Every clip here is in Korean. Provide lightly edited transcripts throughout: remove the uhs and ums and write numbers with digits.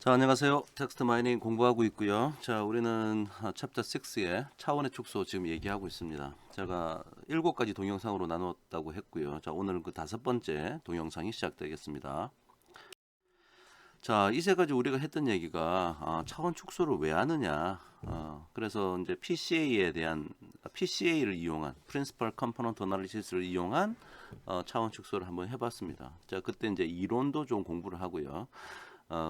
자, 안녕하세요. 텍스트 마이닝 공부하고 있고요. 자, 우리는 챕터 6의 차원의 축소 지금 얘기하고 있습니다. 제가 7가지 동영상으로 나눴다고 했고요. 자, 오늘은 그 5번째 동영상이 시작되겠습니다. 자, 이 3가지 우리가 했던 얘기가 차원 축소를 왜 하느냐. 그래서 이제 PCA를 이용한 Principal Component Analysis를 이용한 차원 축소를 한번 해봤습니다. 자, 그때 이제 이론도 좀 공부를 하고요.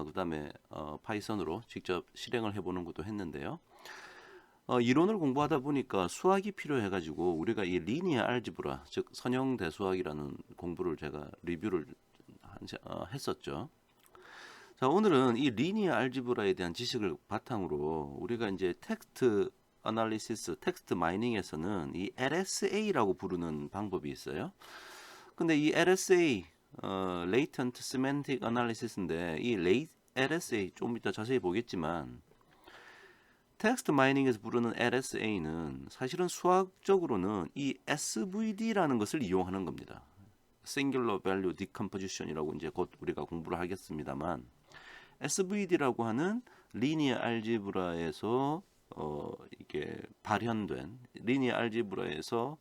그다음에 파이썬으로 직접 실행을 해보는 것도 했는데요. 이론을 공부하다 보니까 수학이 필요해가지고 우리가 이 리니어 알지브라, 즉 선형 대수학이라는 공부를 제가 리뷰를 했었죠. 자, 오늘은 이 리니어 알지브라에 대한 지식을 바탕으로 우리가 이제 텍스트 어널리시스, 텍스트 마이닝에서는 이 LSA라고 부르는 방법이 있어요. 근데 이 LSA Latent Semantic Analysis인데 이 LSA 좀 이따 자세히 보겠지만 텍스트 마이닝에서 부르는 LSA는 사실은 수학적으로는 이 SVD라는 것을 이용하는 겁니다. Singular Value Decomposition이라고 이제 곧 우리가 공부를 하겠습니다만 SVD라고 하는 리니어 알지브라에서 이게 발현된 리니어 알지브라에서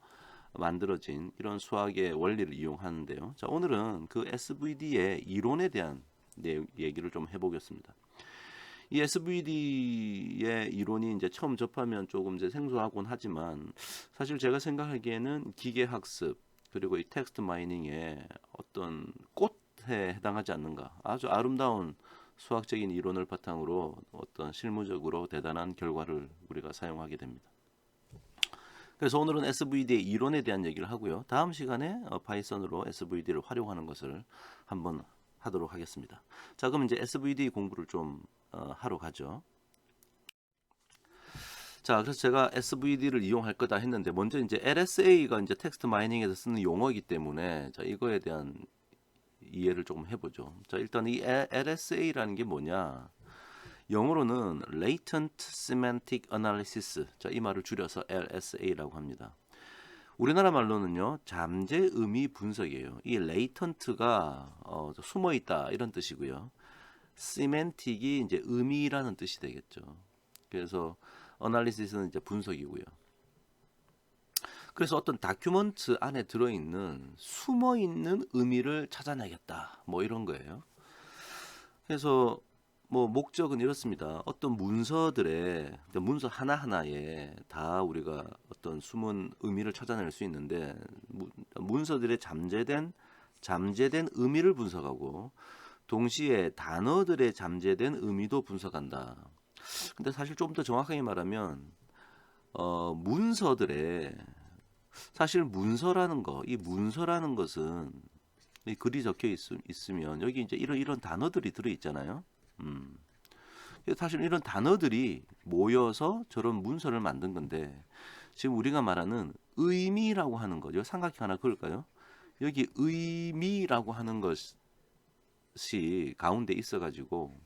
만들어진 이런 수학의 원리를 이용하는데요. 자, 오늘은 그 SVD의 이론에 대한 얘기를 좀 해보겠습니다. 이 SVD의 이론이 이제 처음 접하면 조금 이제 생소하곤 하지만 사실 제가 생각하기에는 기계학습 그리고 이 텍스트 마이닝의 어떤 꽃에 해당하지 않는가. 아주 아름다운 수학적인 이론을 바탕으로 어떤 실무적으로 대단한 결과를 우리가 사용하게 됩니다. 그래서 오늘은 SVD의 이론에 대한 얘기를 하고요. 다음 시간에 파이썬으로 SVD를 활용하는 것을 한번 하도록 하겠습니다. 자, 그럼 이제 SVD 공부를 좀 하러 가죠. 자, 그래서 제가 SVD를 이용할 거다 했는데 먼저 이제 LSA가 이제 텍스트 마이닝에서 쓰는 용어이기 때문에 자, 이거에 대한 이해를 조금 해보죠. 자, 일단 이 LSA라는 게 뭐냐? 영어로는 Latent Semantic Analysis. 자, 이 말을 줄여서 LSA라고 합니다. 우리나라 말로는요, 잠재 의미 분석이에요. 이 latent가 숨어 있다 이런 뜻이고요. semantic이 이제 의미라는 뜻이 되겠죠. 그래서 analysis는 이제 분석이고요. 그래서 어떤 다큐멘트 안에 들어있는 숨어 있는 의미를 찾아내겠다. 뭐 이런 거예요. 그래서 뭐 목적은 이렇습니다. 어떤 문서들의 문서 하나하나에 다 우리가 어떤 숨은 의미를 찾아낼 수 있는데 문서들의 잠재된 의미를 분석하고 동시에 단어들의 잠재된 의미도 분석한다. 근데 사실 좀 더 정확하게 말하면 문서들의 사실 이 문서라는 것은 이 글이 적혀 있으면 여기 이제 이런 단어들이 들어 있잖아요. 사실 이런 단어들이 모여서 저런 문서를 만든 건데 지금 우리가 말하는 의미라고 하는 거죠. 삼각형 하나 그을까요? 여기 의미라고 하는 것이 가운데 있어가지고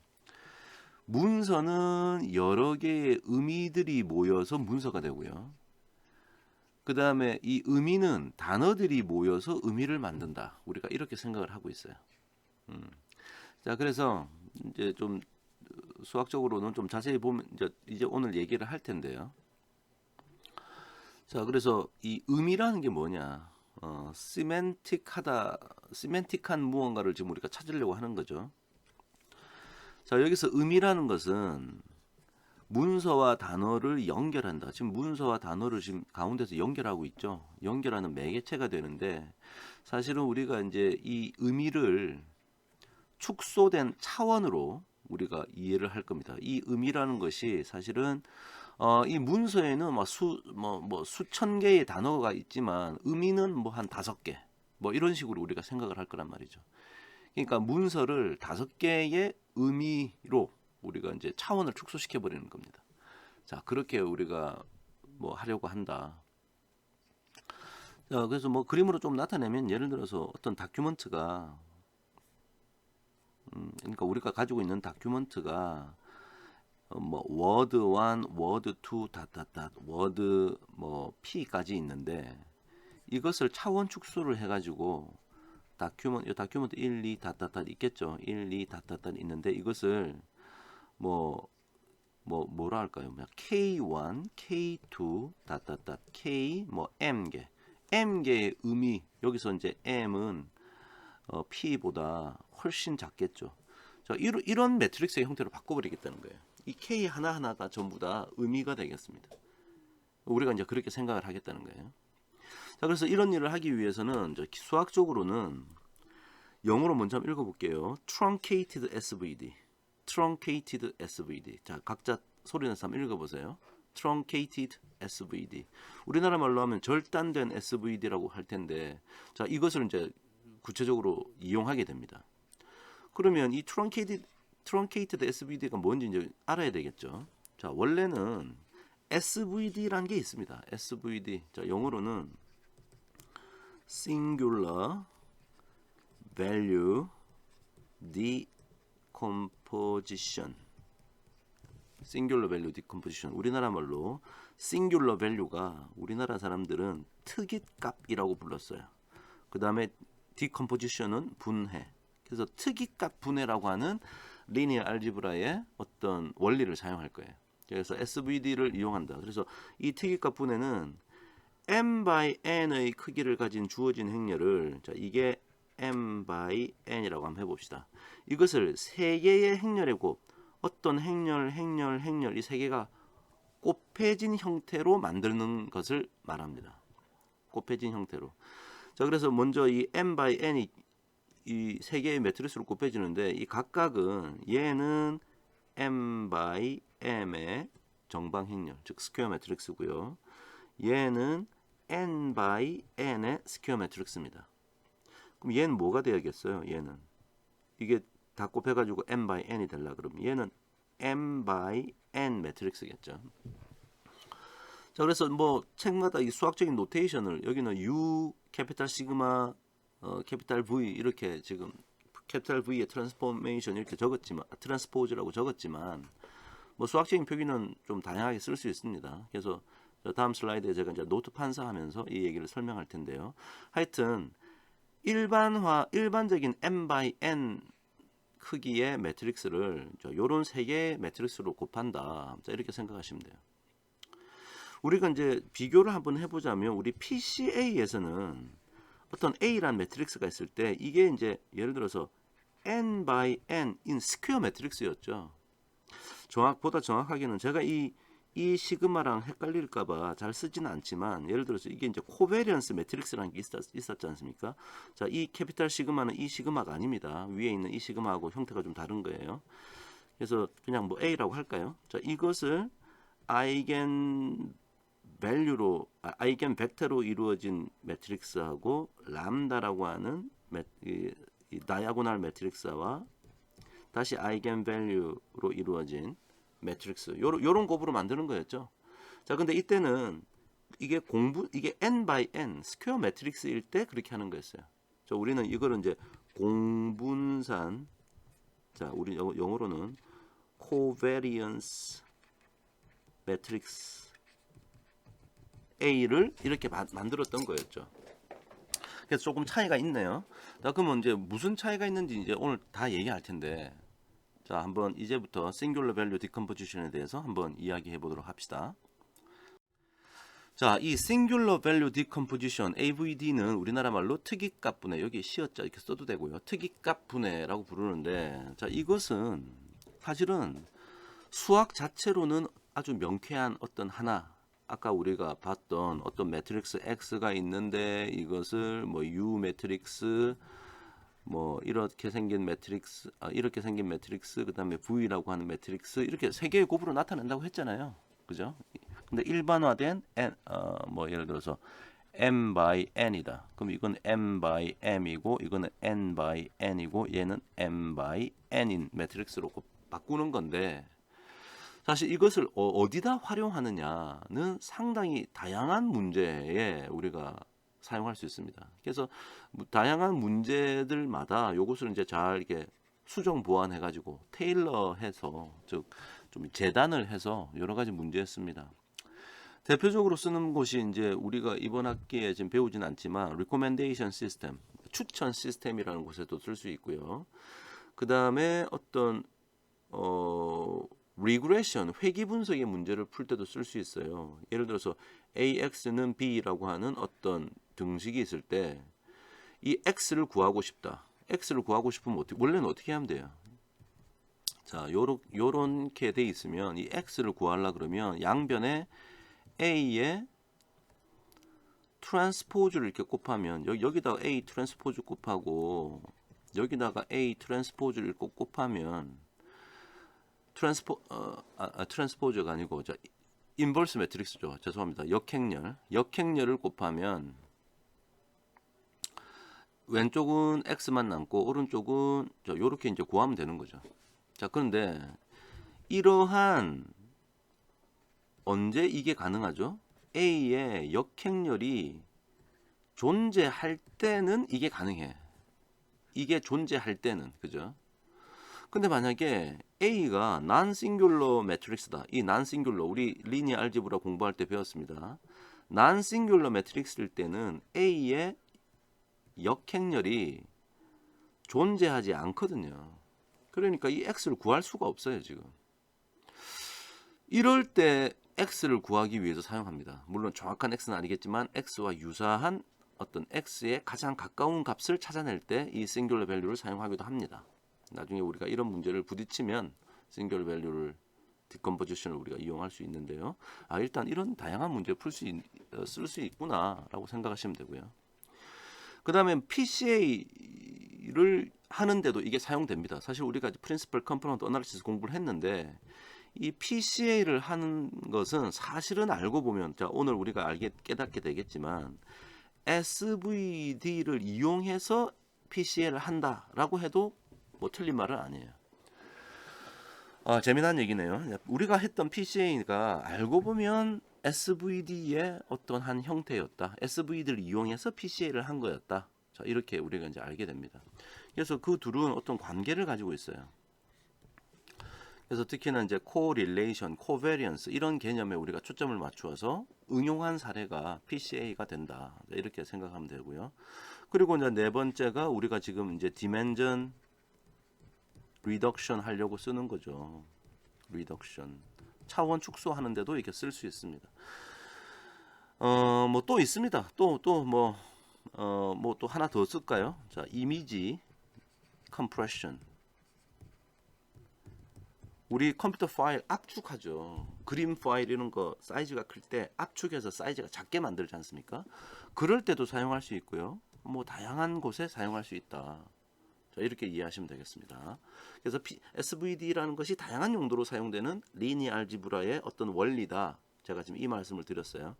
문서는 여러 개의 의미들이 모여서 문서가 되고요. 그 다음에 이 의미는 단어들이 모여서 의미를 만든다. 우리가 이렇게 생각을 하고 있어요. 자, 그래서 이제 좀 수학적으로는 좀 자세히 보면 이제 오늘 얘기를 할 텐데요. 자, 그래서 이 의미라는 게 뭐냐? 시멘틱한 무언가를 지금 우리가 찾으려고 하는 거죠. 자, 여기서 의미라는 것은 문서와 단어를 연결한다. 지금 문서와 단어를 지금 가운데서 연결하고 있죠. 연결하는 매개체가 되는데 사실은 우리가 이제 이 의미를 축소된 차원으로 우리가 이해를 할 겁니다. 이 의미라는 것이 사실은 이 문서에는 수천 개의 단어가 있지만 의미는 뭐 한 5개 뭐 이런 식으로 우리가 생각을 할 거란 말이죠. 그러니까 문서를 5개의 의미로 우리가 이제 차원을 축소시켜 버리는 겁니다. 자, 그렇게 우리가 뭐 하려고 한다. 자, 그래서 뭐 그림으로 좀 나타내면 예를 들어서 어떤 다큐멘트가 그러니까 우리가 가지고 있는 다큐멘트가 뭐 워드 1, 워드 2, 워드 뭐 P까지 있는데 이것을 차원 축소를 해가지고 다큐멘트 1, 2 있겠죠. 1, 2 있는데 이것을 뭐라 할까요? K1, K2, K 뭐 M개의 의미 여기서 이제 M은 P보다 훨씬 작겠죠. 자, 이런 매트릭스의 형태로 바꿔버리겠다는 거예요. 이 K 하나하나가 전부 다 의미가 되겠습니다. 우리가 이제 그렇게 생각을 하겠다는 거예요. 자, 그래서 이런 일을 하기 위해서는 이제 수학적으로는 영어로 먼저 한번 읽어볼게요. Truncated SVD. Truncated SVD. 자, 각자 소리 내서 한번 읽어보세요. Truncated SVD. 우리나라 말로 하면 절단된 SVD라고 할 텐데, 자, 이것을 이제 구체적으로 이용하게 됩니다. 그러면 이 Truncated SVD가 뭔지 이제 알아야 되겠죠. 자, 원래는 SVD라는 게 있습니다. SVD. 자, 영어로는 Singular Value Decomposition. Singular Value Decomposition. 우리나라 말로 Singular Value가 우리나라 사람들은 특이값이라고 불렀어요. 그 다음에 Decomposition은 분해. 그래서 특이값 분해라고 하는 리니어 알지브라의 어떤 원리를 사용할 거예요. 그래서 SVD를 이용한다. 그래서 이 특이값 분해는 m by n의 크기를 가진 주어진 행렬을, 자, 이게 m by n이라고 한번 해봅시다. 이것을 세 개의 행렬의 곱, 어떤 행렬 이 세 개가 곱해진 형태로 만드는 것을 말합니다. 곱해진 형태로. 자, 그래서 먼저 이 m by n이 이 세 개의 매트리스로 곱해지는데, 이 각각은 얘는 m by m의 정방 행렬, 즉 스퀘어 매트릭스고요. 얘는 n by n의 스퀘어 매트릭스입니다. 그럼 얘는 뭐가 되야겠어요? 얘는 이게 다 곱해가지고 m by n이 되려 그러면 얘는 m by n 매트릭스겠죠. 자, 그래서 뭐 책마다 이 수학적인 노테이션을 여기는 U 캐피탈 시그마 캐피탈 V 이렇게 지금 캐피탈 V의 트랜스포메이션 이렇게 적었지만, 트랜스포즈라고 적었지만, 뭐 수학적인 표기는 좀 다양하게 쓸 수 있습니다. 그래서 다음 슬라이드에 제가 이제 노트 판사하면서 이 얘기를 설명할 텐데요. 하여튼 일반적인 m by n 크기의 매트릭스를 요런 세 개의 매트릭스로 곱한다. 자, 이렇게 생각하시면 돼요. 우리가 이제 비교를 한번 해보자면, 우리 PCA에서는 어떤 A라는 매트릭스가 있을 때 이게 이제 예를 들어서 n by n인 스퀘어 매트릭스였죠. 보다 정확하게는 제가 이 시그마랑 헷갈릴까봐 잘 쓰지는 않지만, 예를 들어서 이게 이제 코베리언스 매트릭스라는 게 있었지 않습니까? 자, 이 캐피탈 시그마는 이 시그마가 아닙니다. 위에 있는 이 시그마하고 형태가 좀 다른 거예요. 그래서 그냥 뭐 A라고 할까요? 자, 이것을 아이겐 벡터로 이루어진 매트릭스하고 람다라고 하는 이 다이아고널 매트릭스와 다시 아이겐 밸류로 이루어진 매트릭스, 요런 곱으로 만드는 거였죠. 자, 근데 이때는 이게 n by n 스퀘어 매트릭스일 때 그렇게 하는 거였어요. 자, 우리는 이거를 이제 공분산, 자, 우리 영어로는 코베리언스 매트릭스 A를 이렇게 만들었던 거였죠. 그래서 조금 차이가 있네요. 자, 그러면 이제 무슨 차이가 있는지 이제 오늘 다 얘기할 텐데, 자, 한번 이제부터 Singular Value Decomposition에 대해서 한번 이야기해 보도록 합시다. 자, 이 Singular Value Decomposition (AVD는) 우리나라 말로 특이값 분해, 여기 씌었죠, 이렇게 써도 되고요. 특이값 분해라고 부르는데, 자, 이것은 사실은 수학 자체로는 아주 명쾌한 어떤 하나, 아까 우리가 봤던 어떤 매트릭스 X가 있는데 이것을 뭐 U 매트릭스, 뭐 이렇게 생긴 매트릭스, 그다음에 V라고 하는 매트릭스, 이렇게 세 개의 곱으로 나타낸다고 했잖아요. 그죠? 근데 일반화된 뭐 예를 들어서 m by n이다. 그럼 이건 m by m이고 이거는 n by n이고 얘는 m by n인 매트릭스로 바꾸는 건데, 사실 이것을 어디다 활용하느냐는 상당히 다양한 문제에 우리가 사용할 수 있습니다. 그래서 다양한 문제들마다 이것을 이제 잘 이렇게 수정 보완해 가지고 테일러해서, 즉 좀 재단을 해서 여러 가지 문제에 씁니다. 대표적으로 쓰는 것이 이제 우리가 이번 학기에 지금 배우진 않지만 recommendation system, 추천 시스템이라는 곳에도 쓸 수 있고요. 그 다음에 어떤 리그레션, 회귀 분석의 문제를 풀 때도 쓸 수 있어요. 예를 들어서 AX는 B라고 하는 어떤 등식이 있을 때 이 X를 구하고 싶다. X를 구하고 싶으면 원래는 어떻게 하면 돼요? 자, 요렇게 돼 있으면 이 X를 구하려 그러면 양변에 A의 트랜스포즈를 이렇게 곱하면 여기다가 A 트랜스포즈 곱하고 여기다가 A 트랜스포즈를 곱하면 트랜스포즈가 아니고 인버스 매트릭스죠. 죄송합니다. 역행렬을 곱하면 왼쪽은 x만 남고 오른쪽은 요렇게 이제 구하면 되는 거죠. 자, 그런데 이러한 언제 이게 가능하죠? A의 역행렬이 존재할 때는 이게 가능해. 이게 존재할 때는, 그죠? 근데 만약에 A가 non-singular 매트릭스다. 이 non-singular 우리 리니어 알제브라 공부할 때 배웠습니다. non-singular 매트릭스일 때는 A의 역행렬이 존재하지 않거든요. 그러니까 이 x를 구할 수가 없어요, 지금. 이럴 때 x를 구하기 위해서 사용합니다. 물론 정확한 x는 아니겠지만 x와 유사한 어떤 x에 가장 가까운 값을 찾아낼 때 이 싱귤러 밸류를 사용하기도 합니다. 나중에 우리가 이런 문제를 부딪히면 싱귤러 밸류를 디컴포지션을 우리가 이용할 수 있는데요. 일단 이런 다양한 문제를 쓸 수 있구나라고 생각하시면 되고요. 그 다음에 PCA를 하는데도 이게 사용됩니다. 사실 우리가 프린시플 컴포넌트 어널리시스 공부를 했는데 이 PCA를 하는 것은 사실은 알고 보면 오늘 우리가 깨닫게 되겠지만 SVD를 이용해서 PCA를 한다라고 해도 뭐 틀린 말은 아니에요. 재미난 얘기네요. 우리가 했던 PCA가 알고 보면 SVD의 어떤 한 형태였다. SVD를 이용해서 PCA를 한 거였다. 자, 이렇게 우리가 이제 알게 됩니다. 그래서 그 둘은 어떤 관계를 가지고 있어요. 그래서 특히나 이제 코릴레이션, 코베리언스 이런 개념에 우리가 초점을 맞추어서 응용한 사례가 PCA가 된다. 이렇게 생각하면 되고요. 그리고 이제 네 번째가 우리가 지금 이제 디멘전 리덕션 하려고 쓰는 거죠. 리덕션. 차원 축소하는데도 이렇게 쓸 수 있습니다. 뭐 또 있습니다. 또 하나 더 쓸까요? 자, 이미지 컴프레션. 우리 컴퓨터 파일 압축하죠. 그림 파일 이런 거 사이즈가 클 때 압축해서 사이즈가 작게 만들지 않습니까? 그럴 때도 사용할 수 있고요. 뭐 다양한 곳에 사용할 수 있다. 자, 이렇게 이해하시면 되겠습니다. 그래서 SVD라는 것이 다양한 용도로 사용되는 리니어 알지브라의 어떤 원리다. 제가 지금 이 말씀을 드렸어요.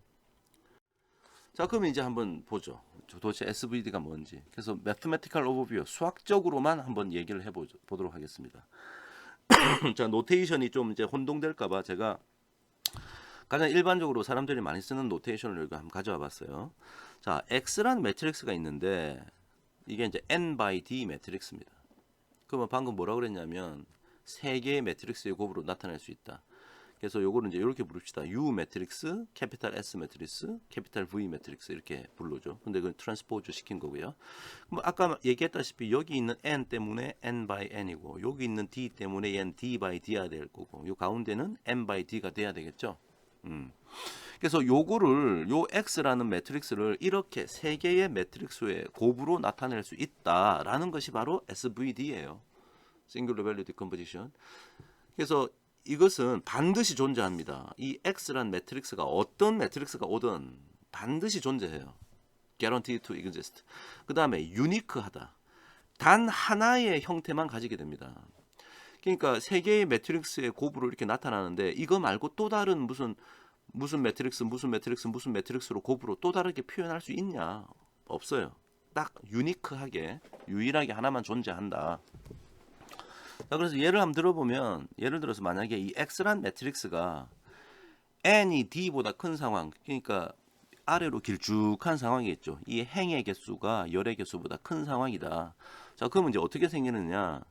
자, 그럼 이제 한번 보죠. 도대체 SVD가 뭔지. 그래서 Mathematical Overview, 수학적으로만 한번 얘기를 해보도록 하겠습니다. 자, 노테이션이 좀 이제 혼동될까봐 제가 가장 일반적으로 사람들이 많이 쓰는 노테이션을 여기 한번 가져와 봤어요. 자, X라는 매트릭스가 있는데 이게 이제 N by D 매트릭스입니다. 그러면 방금 뭐라고 그랬냐면 세 개의 매트릭스의 곱으로 나타낼 수 있다. 그래서 요거를 이제 이렇게 부릅시다. U 매트릭스, 캐피탈 S 매트릭스, 캐피탈 V 매트릭스 이렇게 부르죠. 근데 그건 트랜스포즈 시킨 거고요. 그럼 아까 얘기했다시피 여기 있는 N 때문에 N by N이고 여기 있는 D 때문에 얘는 D by D가 될 거고 요 가운데는 N by D가 돼야 되겠죠. 그래서 요거를 요 X라는 매트릭스를 이렇게 세 개의 매트릭스의 곱으로 나타낼 수 있다라는 것이 바로 SVD예요. Singular Value Decomposition. 그래서 이것은 반드시 존재합니다. 이 X란 매트릭스가 어떤 매트릭스가 오든 반드시 존재해요. Guaranteed to exist. 그 다음에 유니크하다. 단 하나의 형태만 가지게 됩니다. 그러니까 세 개의 매트릭스의 곱으로 이렇게 나타나는데 이거 말고 또 다른 무슨 매트릭스로 곱으로 또 다르게 표현할 수 있냐? 없어요. 딱 유니크하게 유일하게 하나만 존재한다. 자, 그래서 예를 한번 들어보면 예를 들어서 만약에 이 X란 매트릭스가 N이 D보다 큰 상황, 그러니까 아래로 길쭉한 상황이겠죠. 이 행의 개수가 열의 개수보다 큰 상황이다. 자, 그러면 이제 어떻게 생기느냐?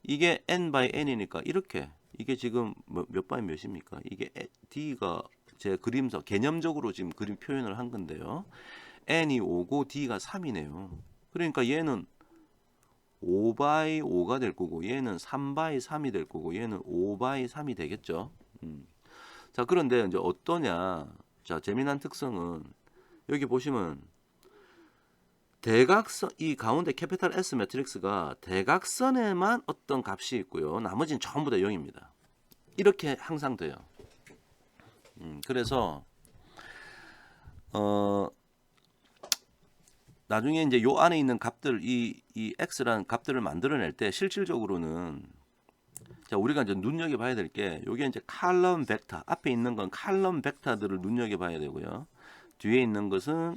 이게 N by N이니까 이렇게 이게 지금 몇 바이 몇입니까? 이게 D가 제 그림서 개념적으로 지금 그림 표현을 한 건데요. N이 5고 D가 3이네요. 그러니까 얘는 5by 5가 될 거고 얘는 3by 3이 될 거고 얘는 5by 3이 되겠죠. 자, 그런데 이제 어떠냐? 자, 재미난 특성은 여기 보시면 대각선, 이 가운데 캐피탈 S 매트릭스가 대각선에만 어떤 값이 있고요. 나머지는 전부 다 0입니다. 이렇게 항상 돼요. 그래서 나중에 이제 요 안에 있는 값들, 이 x라는 값들을 만들어낼 때 실질적으로는 자, 우리가 이제 눈여겨봐야 될 게 요게 이제 칼럼 벡터, 앞에 있는 건 칼럼 벡터들을 눈여겨봐야 되고요. 뒤에 있는 것은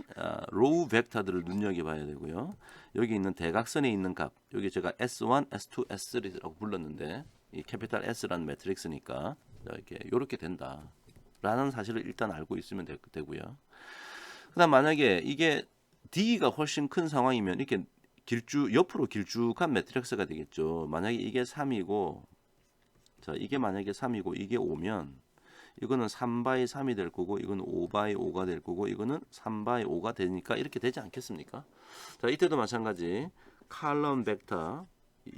로우 벡터들을 눈여겨봐야 되고요. 여기 있는 대각선에 있는 값, 여기 제가 S1, S2, S3라고 불렀는데 이 캐피탈 S라는 매트릭스니까 이렇게 된다라는 사실을 일단 알고 있으면 되고요. 그다음 만약에 이게 D가 훨씬 큰 상황이면 이렇게 옆으로 길쭉한 매트릭스가 되겠죠. 만약에 이게 3이고, 자, 이게 만약에 3이고 이게 5면 이거는 3by 3이 될 거고 이거는 5by 5가 될 거고 이거는 3by 5가 되니까 이렇게 되지 않겠습니까? 자, 이때도 마찬가지 칼럼 벡터,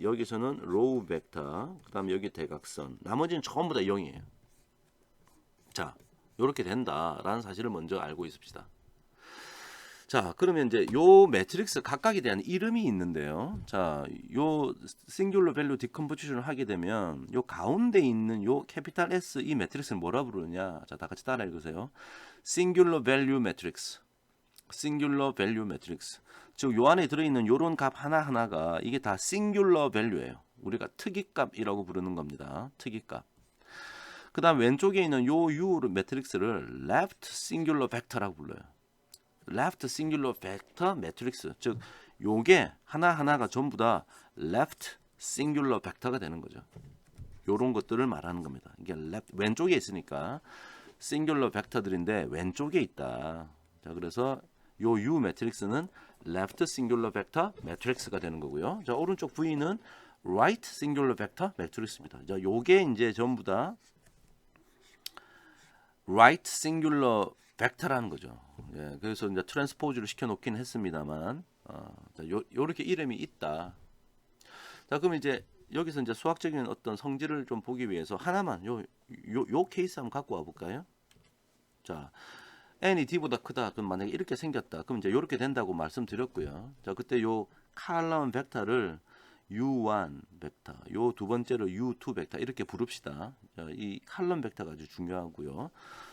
여기서는 로우 벡터, 그다음 여기 대각선, 나머지는 전부 다 0이에요. 자, 이렇게 된다라는 사실을 먼저 알고 있읍시다. 자, 그러면 이제 요 매트릭스 각각에 대한 이름이 있는데요. 자, 요 싱귤러 밸류 디컴포지션을 하게 되면 요 가운데 있는 요 캐피탈 S 이 매트릭스는 뭐라 부르냐? 자, 다 같이 따라 읽으세요. 싱귤러 밸류 매트릭스. 싱귤러 밸류 매트릭스. 즉 요 안에 들어 있는 요런 값 하나하나가 이게 다 싱귤러 밸류예요. 우리가 특이값이라고 부르는 겁니다. 특이값. 그다음 왼쪽에 있는 요 U 매트릭스를 left singular vector라고 불러요. left singular vector 매트릭스. 즉 요게 하나하나가 전부 다 left singular vector가 되는 거죠. 요런 것들을 말하는 겁니다. 이게 left 왼쪽에 있으니까 singular vector들인데 왼쪽에 있다. 자, 그래서 요 U 매트릭스는 left singular vector 매트릭스가 되는 거고요. 자, 오른쪽 V는 right singular vector 매트릭스입니다. 자, 요게 이제 전부 다 right singular vector라는 거죠. 예, 그래서 이제 트랜스포즈를 시켜놓긴 했습니다만, 요렇게 이름이 있다. 자, 그럼 이제 여기서 이제 수학적인 어떤 성질을 좀 보기 위해서 하나만 요 케이스 한번 갖고 와볼까요? 자, n이 d보다 크다. 그럼 만약에 이렇게 생겼다. 그럼 이제 이렇게 된다고 말씀드렸고요. 자, 그때 요 칼럼 벡터를 U1 벡터, 요 두 번째로 U2 벡터 이렇게 부릅시다. 이 칼럼 벡터가 아주 중요하고요.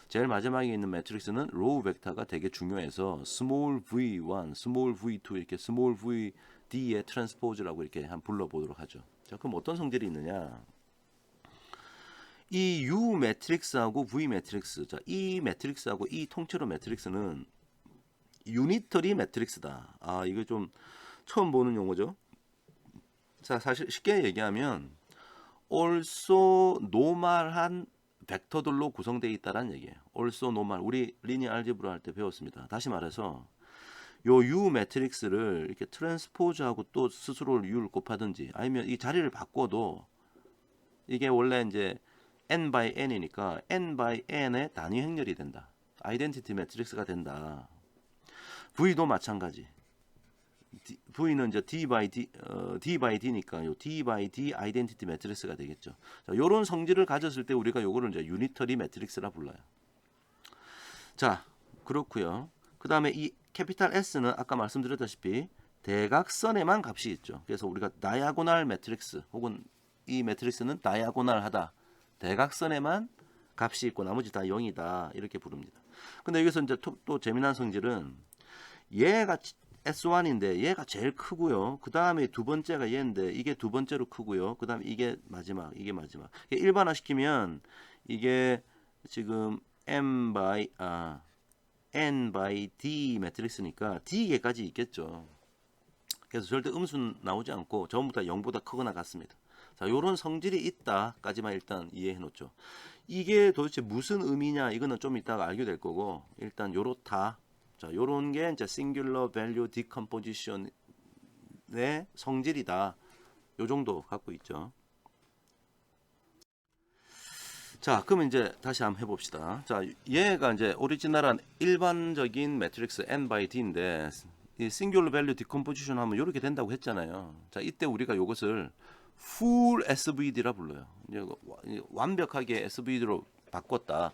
제일 마지막에 있는 매트릭스는 로우 벡터가 되게 중요해서 small v1, small v2 이렇게 small vd의 트랜스포즈라고 이렇게 한번 불러보도록 하죠. 자, 그럼 어떤 성질이 있느냐? 이 U 매트릭스하고 V 매트릭스, 자, 이 매트릭스하고 이 통째로 매트릭스는 유니터리 매트릭스다. 아, 이거 좀 처음 보는 용어죠. 자, 사실 쉽게 얘기하면 also normal한 벡터들로 구성되어 있다는 얘기예요. also normal. 우리 리니어 알제브라 할 때 배웠습니다. 다시 말해서 요 U 매트릭스를 이렇게 트랜스포즈하고 또 스스로 U를 곱하든지 아니면 이 자리를 바꿔도 이게 원래 이제 n by n이니까 n by n의 단위 행렬이 된다. 아이덴티티 매트릭스가 된다. V도 마찬가지. V는 이제 D by D니까 요 D by D 아이덴티티 매트릭스가 되겠죠. 자, 요런 성질을 가졌을 때 우리가 요거를 이제 유니터리 매트릭스라 불러요. 자, 그렇고요. 그다음에 이 캐피탈 S는 아까 말씀드렸다시피 대각선에만 값이 있죠. 그래서 우리가 다이아고날 매트릭스 혹은 이 매트릭스는 다이아고날하다. 대각선에만 값이 있고 나머지 다 0이다. 이렇게 부릅니다. 근데 여기서 이제 또 재미난 성질은 얘가 S1인데 얘가 제일 크고요. 그 다음에 두 번째가 얘인데 이게 두 번째로 크고요. 그 다음에 이게 마지막. 일반화 시키면 이게 지금 n by D 매트릭스니까 D개까지 있겠죠. 그래서 절대 음수 나오지 않고 전부 다 0보다 크거나 같습니다. 자, 요런 성질이 있다까지만 일단 이해해 놓죠. 이게 도대체 무슨 의미냐 이거는 좀 이따가 알게 될 거고 일단 요렇다. 자, 요런 게 이제 singular value decomposition의 성질이다. 요 정도 갖고 있죠. 자, 그럼 이제 다시 한번 해봅시다. 자, 얘가 이제 오리지널한 일반적인 매트릭스 n by d인데 이 싱귤러 밸류 디컴포지션 하면 이렇게 된다고 했잖아요. 자, 이때 우리가 이것을 full SVD라 불러요. 이제 완벽하게 SVD로 바꿨다.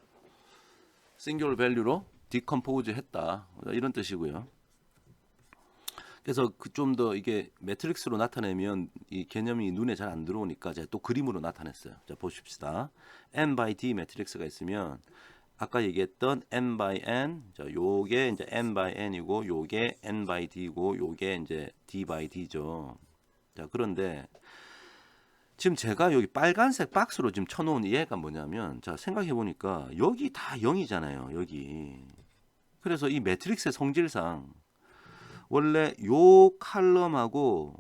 싱귤러 밸류로 디컴포즈 했다. 이런 뜻이고요. 그래서 좀 더 이게 매트릭스로 나타내면 이 개념이 눈에 잘 안 들어오니까 제가 또 그림으로 나타냈어요. 자, 보십시다. n by d 매트릭스가 있으면 아까 얘기했던 n by n, 자, 요게 이제 n by n이고 요게 n by d고 요게 이제 d by d죠. 자, 그런데 지금 제가 여기 빨간색 박스로 지금 쳐놓은 얘가 뭐냐면, 자, 생각해 보니까 여기 다 0이잖아요. 여기. 그래서 이 매트릭스의 성질상 원래 요 칼럼하고,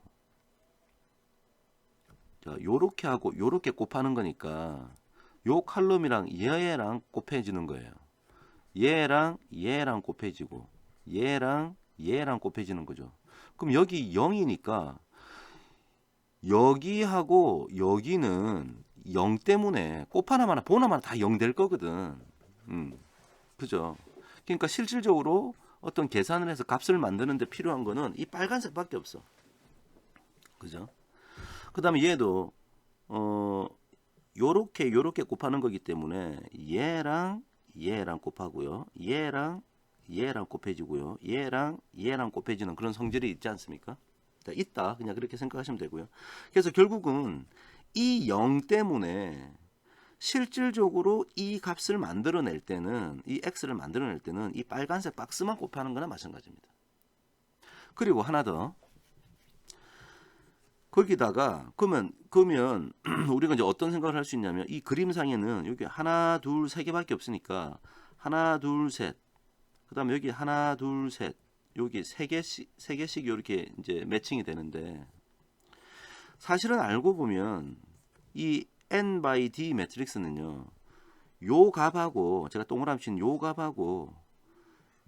자, 요렇게 하고 요렇게 곱하는 거니까 요 칼럼이랑 얘랑 곱해지는 거예요. 얘랑 얘랑 곱해지고 얘랑 얘랑 곱해지는 거죠. 그럼 여기 0이니까 여기하고 여기는 0 때문에 곱하나마나 보나마나 다 0 될 거거든. 그죠? 그러니까 실질적으로 어떤 계산을 해서 값을 만드는 데 필요한 거는 이 빨간색밖에 없어. 그죠? 그 다음에 얘도 요렇게 곱하는 거기 때문에 얘랑 얘랑 곱하고요. 얘랑 얘랑 곱해지고요. 얘랑 얘랑 곱해지는 그런 성질이 있지 않습니까? 있다. 그냥 그렇게 생각하시면 되고요. 그래서 결국은 이 0 때문에 실질적으로 이 값을 만들어낼 때는, 이 x를 만들어낼 때는 이 빨간색 박스만 곱하는 거나 마찬가지입니다. 그리고 하나 더. 거기다가 그러면 우리가 이제 어떤 생각을 할 수 있냐면, 이 그림상에는 여기 하나, 둘, 세 개밖에 없으니까 하나, 둘, 셋. 그다음에 여기 하나, 둘, 셋. 여기 세 개씩 이렇게 이제 매칭이 되는데, 사실은 알고 보면 이 n by d 매트릭스는요, 요 값하고, 제가 동그라미 친 요 값하고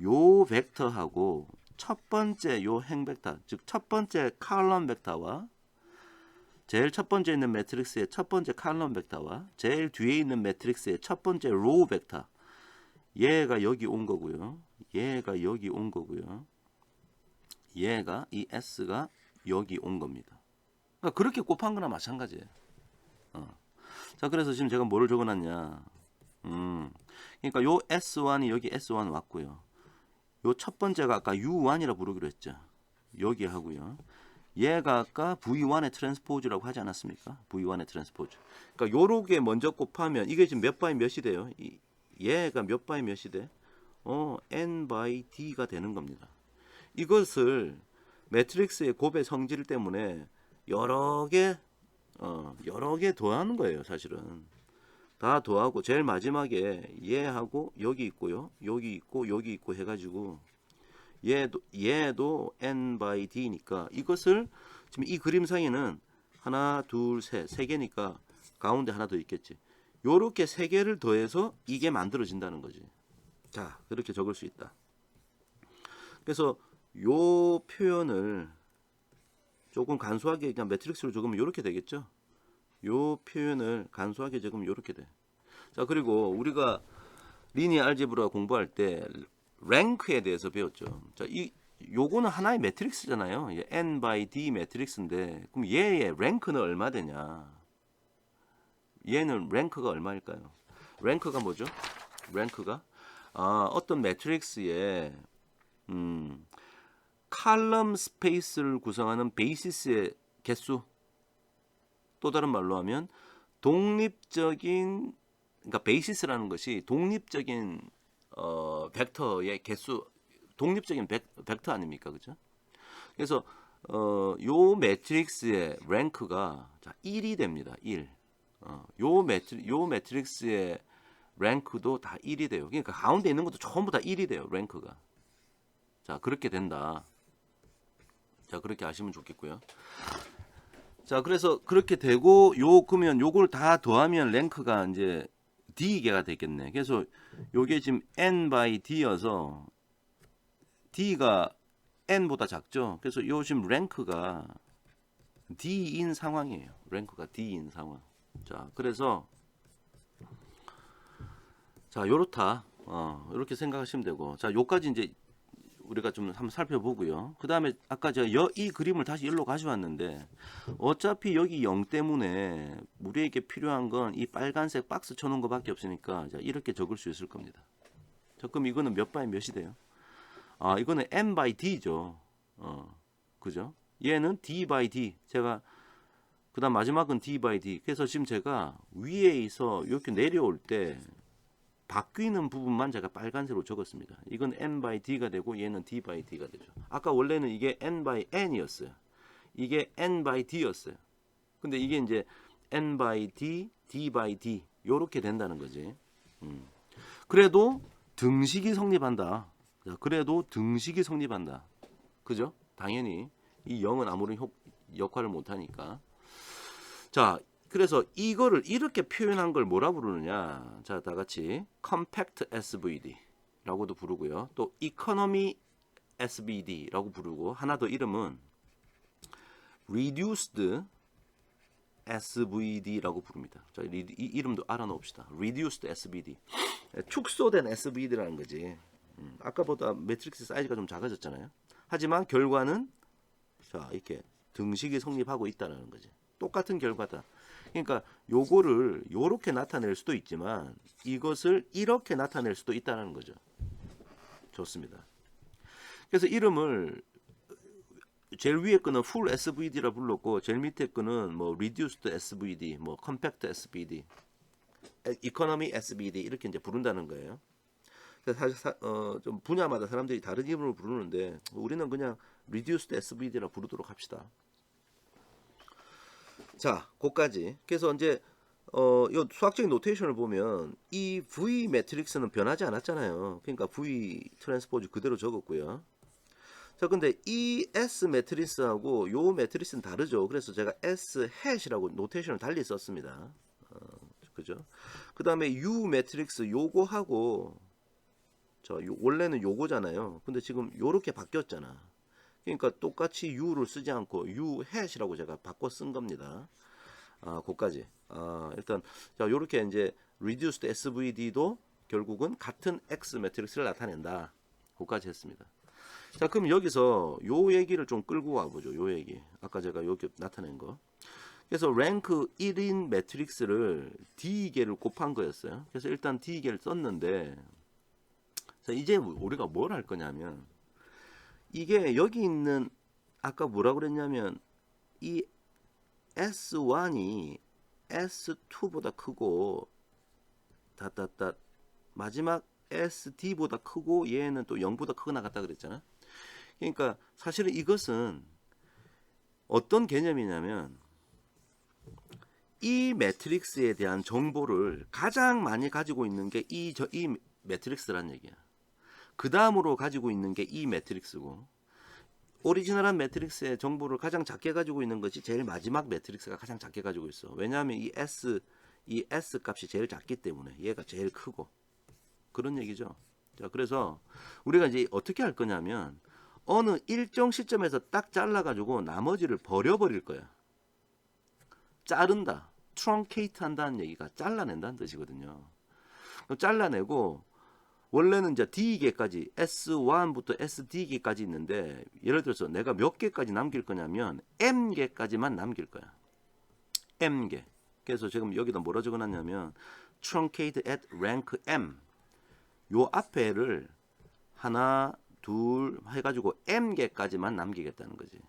요 벡터하고 첫 번째 요 행 벡터, 즉 첫 번째 칼럼 벡터와 제일 첫 번째 있는 매트릭스의 첫 번째 칼럼 벡터와 제일 뒤에 있는 매트릭스의 첫 번째 로우 벡터, 얘가 여기 온 거고요. 얘가 여기 온 거고요. 얘가 이 S가 여기 온 겁니다. 그러니까 그렇게 곱한 거나 마찬가지예요. 자, 그래서 지금 제가 뭐를 적어놨냐. 그러니까 요 S1이 여기 S1 왔고요. 요 첫 번째가 아까 U1이라 부르기로 했죠. 여기 하고요. 얘가 아까 V1의 트랜스포즈라고 하지 않았습니까? V1의 트랜스포즈. 그러니까 요렇게 먼저 곱하면 이게 지금 몇 바이 몇이 돼요? 얘가 몇 바이 몇이 돼? n by d가 되는 겁니다. 이것을 매트릭스의 곱의 성질 때문에 여러 개 더하는 거예요. 사실은 다 더하고 제일 마지막에 얘하고 여기 있고요, 여기 있고 여기 있고 해가지고 얘도 n by d니까 이것을 지금 이 그림상에는 하나, 둘, 셋, 세 개니까 가운데 하나 더 있겠지. 요렇게 세 개를 더해서 이게 만들어진다는 거지. 자, 그렇게 적을 수 있다. 그래서 요 표현을 조금 간소하게 그냥 매트릭스로 적으면 이렇게 되겠죠. 요 표현을 간소하게 적으면 이렇게 돼. 자, 그리고 우리가 리니어 알제브라 공부할 때 랭크에 대해서 배웠죠. 자, 요거는 하나의 매트릭스잖아요. n by d 매트릭스인데, 그럼 얘의 랭크는 얼마 되냐? 얘는 랭크가 얼마일까요? 랭크가 뭐죠? 랭크가 어떤 매트릭스의 칼럼 스페이스를 구성하는 베이시스의 개수, 또 다른 말로 하면 독립적인, 그러니까 베이시스라는 것이 독립적인 벡터의 개수, 독립적인 벡터 아닙니까? 그죠? 그래서 요 매트릭스의 랭크가 1이 됩니다. 1. 요 매트릭스의 랭크도 다 1이 돼요. 그러니까 가운데 있는 것도 전부 다 1이 돼요. 랭크가. 자, 그렇게 된다. 자, 그렇게 아시면 좋겠고요. 자, 그래서 그렇게 되고, 그러면 요걸 다 더하면 랭크가 이제 D개가 되겠네. 그래서 요게 지금 N by D여서 D가 N보다 작죠. 그래서 요 지금 랭크가 D인 상황이에요. 랭크가 D인 상황. 자, 그래서 자, 요렇다. 이렇게 생각하시면 되고. 자, 요까지 이제 우리가 좀 한번 살펴보고요. 그 다음에 아까 이 그림을 다시 일로 가져왔는데 어차피 여기 0 때문에 우리에게 필요한 건 이 빨간색 박스 쳐놓은 거밖에 없으니까 자, 이렇게 적을 수 있을 겁니다. 자, 그럼 이거는 몇 바이 몇이 돼요? 아, 이거는 n by d죠. 그죠? 얘는 d by d. 제가 그 다음 마지막은 d by d. 그래서 지금 제가 위에서 이렇게 내려올 때 바뀌는 부분만 제가 빨간색으로 적었습니다. 이건 n by d가 되고 얘는 d by d가 되죠. 아까 원래는 이게 n by n이었어요. 이게 n by d였어요. 근데 이게 이제 n by d, d by d 요렇게 된다는 거지. 그래도 등식이 성립한다. 자, 그래도 등식이 성립한다. 그죠? 당연히 이 0은 아무런 역할을 못하니까. 자, 그래서 이거를 이렇게 표현한 걸 뭐라 부르느냐? 자, 다 같이 compact SVD라고도 부르고요. 또 economy SVD라고 부르고 하나 더 이름은 reduced SVD라고 부릅니다. 자, 이 이름도 알아놓읍시다. reduced SVD. 축소된 SVD라는 거지. 아까보다 매트릭스 사이즈가 좀 작아졌잖아요. 하지만 결과는 자, 이렇게 등식이 성립하고 있다는 거지. 똑같은 결과다. 그러니까 요거를 요렇게 나타낼 수도 있지만 이것을 이렇게 나타낼 수도 있다는 거죠. 좋습니다. 그래서 이름을 제일 위에 거는 full SVD라 불렀고 제일 밑에 거는 뭐 reduced SVD, 뭐 compact SVD, economy SVD 이렇게 이제 부른다는 거예요. 그래서 사실 좀 분야마다 사람들이 다른 이름으로 부르는데 우리는 그냥 reduced SVD라 부르도록 합시다. 자, 거기까지. 그래서 이제 이 수학적인 노테이션을 보면 이 V 매트릭스는 변하지 않았잖아요. 그러니까 V 트랜스포즈 그대로 적었고요. 자, 근데 이 S 매트리스하고 요 매트리스는 다르죠. 그래서 제가 S 햇이라고 노테이션을 달리 썼습니다. 그죠? 그 다음에 U 매트릭스 요거하고 원래는 요거잖아요. 근데 지금 요렇게 바뀌었잖아. 그러니까 똑같이 U를 쓰지 않고 U 햇이라고 제가 바꿔 쓴 겁니다. 거기까지. 일단 자, 요렇게 이제 reduced SVD도 결국은 같은 X 매트릭스를 나타낸다. 거기까지 했습니다. 자, 그럼 여기서 요 얘기를 좀 끌고 와보죠. 요 얘기. 아까 제가 여기 나타낸 거. 그래서 랭크 1인 매트릭스를 D개를 곱한 거였어요. 그래서 일단 D개를 썼는데 자, 이제 우리가 뭘 할 거냐면 이게 여기 있는 아까 뭐라 그랬냐면 이 S1이 S2보다 크고 마지막 SD보다 크고 얘는 또 0보다 크게 나갔다 그랬잖아. 그러니까 사실은 이것은 어떤 개념이냐면 이 매트릭스에 대한 정보를 가장 많이 가지고 있는 게 이 매트릭스란 얘기야. 그 다음으로 가지고 있는 게 이 매트릭스고 오리지널한 매트릭스의 정보를 가장 작게 가지고 있는 것이 제일 마지막 매트릭스가 가장 작게 가지고 있어. 왜냐하면 이 S 값이 제일 작기 때문에 얘가 제일 크고 그런 얘기죠. 자, 그래서 우리가 이제 어떻게 할 거냐면 어느 일정 시점에서 딱 잘라가지고 나머지를 버려버릴 거야. 자른다, 트렁케이트 한다는 얘기가 잘라낸다는 뜻이거든요. 잘라내고 원래는 이제 D개까지 S1부터 SD개까지 있는데 예를 들어서 내가 몇 개까지 남길 거냐면 M개까지만 남길 거야. M개. 그래서 지금 여기다 뭐라 적어놨냐면 truncated at rank M. 요 앞에를 하나, 둘 해가지고 M개까지만 남기겠다는 거지.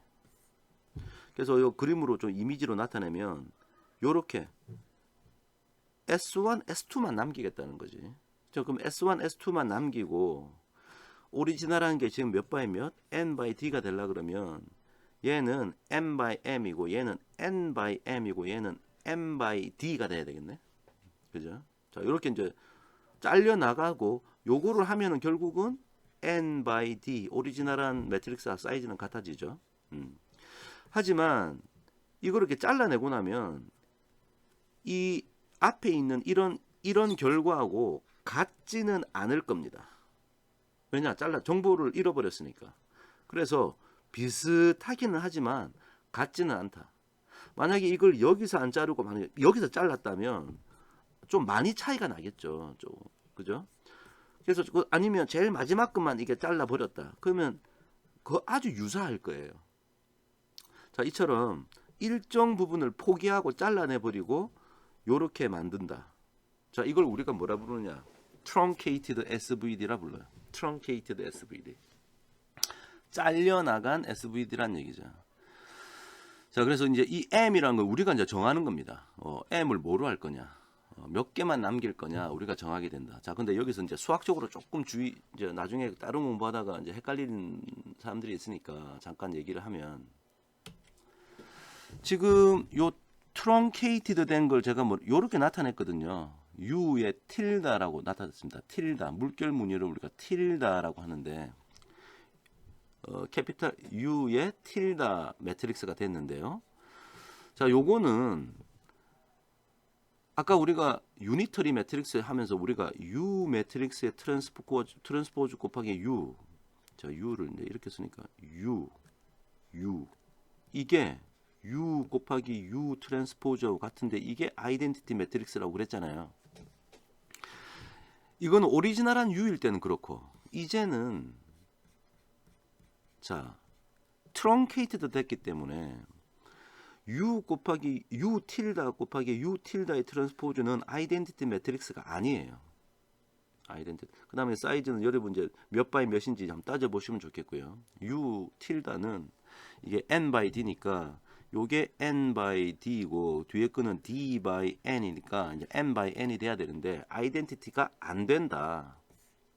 그래서 요 그림으로 좀 이미지로 나타내면 요렇게 S1, S2만 남기겠다는 거지. 자, 그럼 S1, S2만 남기고 오리지널한 게 지금 몇 바이 몇? N by D가 되려 그러면 얘는 M by M이고 얘는 N by M이고 얘는 M by D가 돼야 되겠네. 그죠? 자, 이렇게 이제 잘려 나가고 요거를 하면은 결국은 N by D 오리지널한 매트릭스 사이즈는 같아지죠. 하지만 이걸 이렇게 잘라내고 나면 이 앞에 있는 이런 결과하고 같지는 않을 겁니다. 왜냐? 정보를 잃어버렸으니까. 그래서 비슷하기는 하지만 같지는 않다. 만약에 이걸 여기서 안 자르고 여기서 잘랐다면 좀 많이 차이가 나겠죠. 그죠? 그래서 아니면 제일 마지막 것만 이게 잘라 버렸다. 그러면 그 아주 유사할 거예요. 자, 이처럼 일정 부분을 포기하고 잘라내 버리고 요렇게 만든다. 자, 이걸 우리가 뭐라 부르냐? truncated SVD라 불러요. truncated SVD. 잘려나간 SVD란 얘기죠. 자, 그래서 이제 이 M이라는 걸 우리가 이제 정하는 겁니다. M을 뭐로 할 거냐? 몇 개만 남길 거냐? 우리가 정하게 된다. 자, 근데 여기서 이제 수학적으로 조금 이제 나중에 다른 공부하다가 이제 헷갈리는 사람들이 있으니까 잠깐 얘기를 하면, 지금 요 truncated 된 걸 제가 뭐 요렇게 나타냈거든요. U의 틸다라고 나타냈습니다. 틸다, 물결 무늬를 우리가 틸다라고 하는데, 캐피탈 U의 틸다 매트릭스가 됐는데요. 자, 요거는 아까 우리가 유니터리 매트릭스 하면서 우리가 U 매트릭스의 트랜스포즈 곱하기 U, 자, U를 이제 이렇게 쓰니까 U 이게 U 곱하기 U 트랜스포저 같은데 이게 아이덴티티 매트릭스라고 그랬잖아요. 이건 오리지널한 U일 때는 그렇고, 이제는 자, 트렁케이트도 됐기 때문에 U 곱하기 U 틸다 곱하기 U 틸다의 트랜스포즈는 아이덴티티 매트릭스가 아니에요. 아이덴티티. 그 다음에 사이즈는 여러분 이제 몇 바이 몇인지 한번 따져보시면 좋겠고요. U 틸다는 이게 N by D니까 요게 N by D이고 뒤에 거는 D by N이니까 이제 N by N이 돼야 되는데 아이덴티티가 안 된다.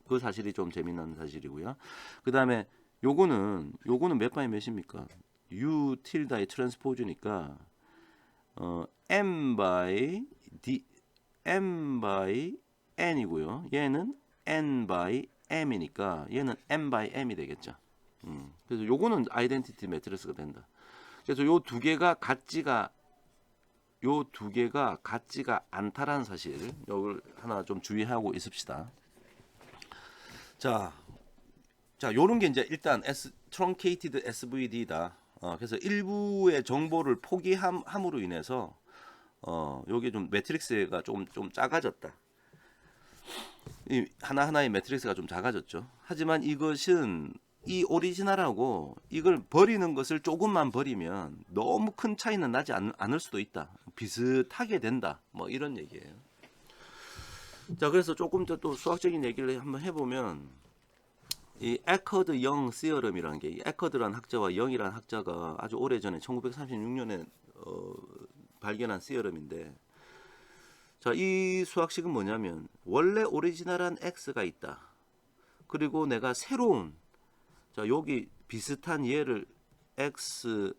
그 사실이 좀 재미난 사실이고요. 그 다음에 요거는 몇 바이 몇입니까? U 틸다의 트랜스포즈니까 M by N이고요. 얘는 N by M이니까 얘는 M by M이 되겠죠. 그래서 요거는 아이덴티티 매트리스가 된다. 그래서 요 두 개가 같지가 않다라는 사실, 이걸 하나 좀 주의하고 있읍시다. 자, 요런 게 이제 일단 truncated SVD다. 그래서 일부의 정보를 포기함으로 인해서 요게 좀 매트릭스가 좀 작아졌다. 이 하나하나의 매트릭스가 좀 작아졌죠. 하지만 이것은 이 오리지널하고 이걸 버리는 것을 조금만 버리면 너무 큰 차이는 나지 않을 수도 있다. 비슷하게 된다. 뭐 이런 얘기예요. 자, 그래서 조금 더 또 수학적인 얘기를 한번 해보면, 이 에커드 영 시어럼이라는 게, 이 에커드라는 학자와 영이라는 학자가 아주 오래전에 1936년에 발견한 시어럼인데, 자, 이 수학식은 뭐냐면 원래 오리지널한 x가 있다. 그리고 내가 새로운, 자, 여기 비슷한 얘를 x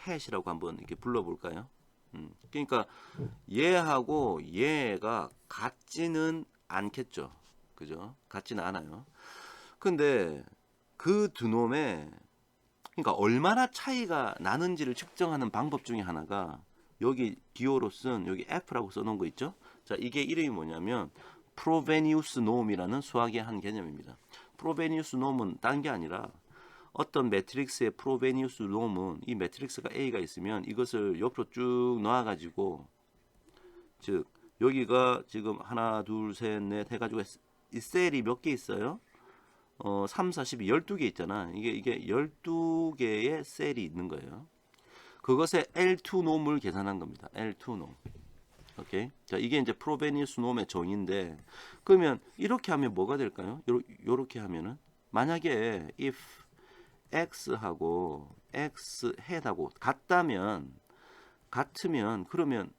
햇이라고 한번 이렇게 불러볼까요? 그러니까 얘하고 얘가 같지는 않겠죠. 그죠? 같지는 않아요. 근데 그 두 놈의, 그러니까 얼마나 차이가 나는지를 측정하는 방법 중에 하나가 여기 기호로 쓴 여기 F라고 써놓은 거 있죠? 자, 이게 이름이 뭐냐면 프로베니우스 놈이라는 수학의 한 개념입니다. 프로베니우스 놈은 딴 게 아니라 어떤 매트릭스의 프로베니우스 놈은 이 매트릭스가 A가 있으면 이것을 옆으로 쭉 놓아가지고, 즉 여기가 지금 하나 둘 셋 넷 해가지고 이 셀이 몇 개 있어요? 3, 4, 12, 12개 있잖아. 이게 12개의 셀이 있는 거예요. 그것의 L2 놈을 계산한 겁니다. L2 놈. 오케이. 자, 이게 이제 프로베니우스 놈의 정의인데, 그러면 이렇게 하면 뭐가 될까요? 요렇게 하면은, 만약에 if x하고 x 햇하고 같으면, 그러면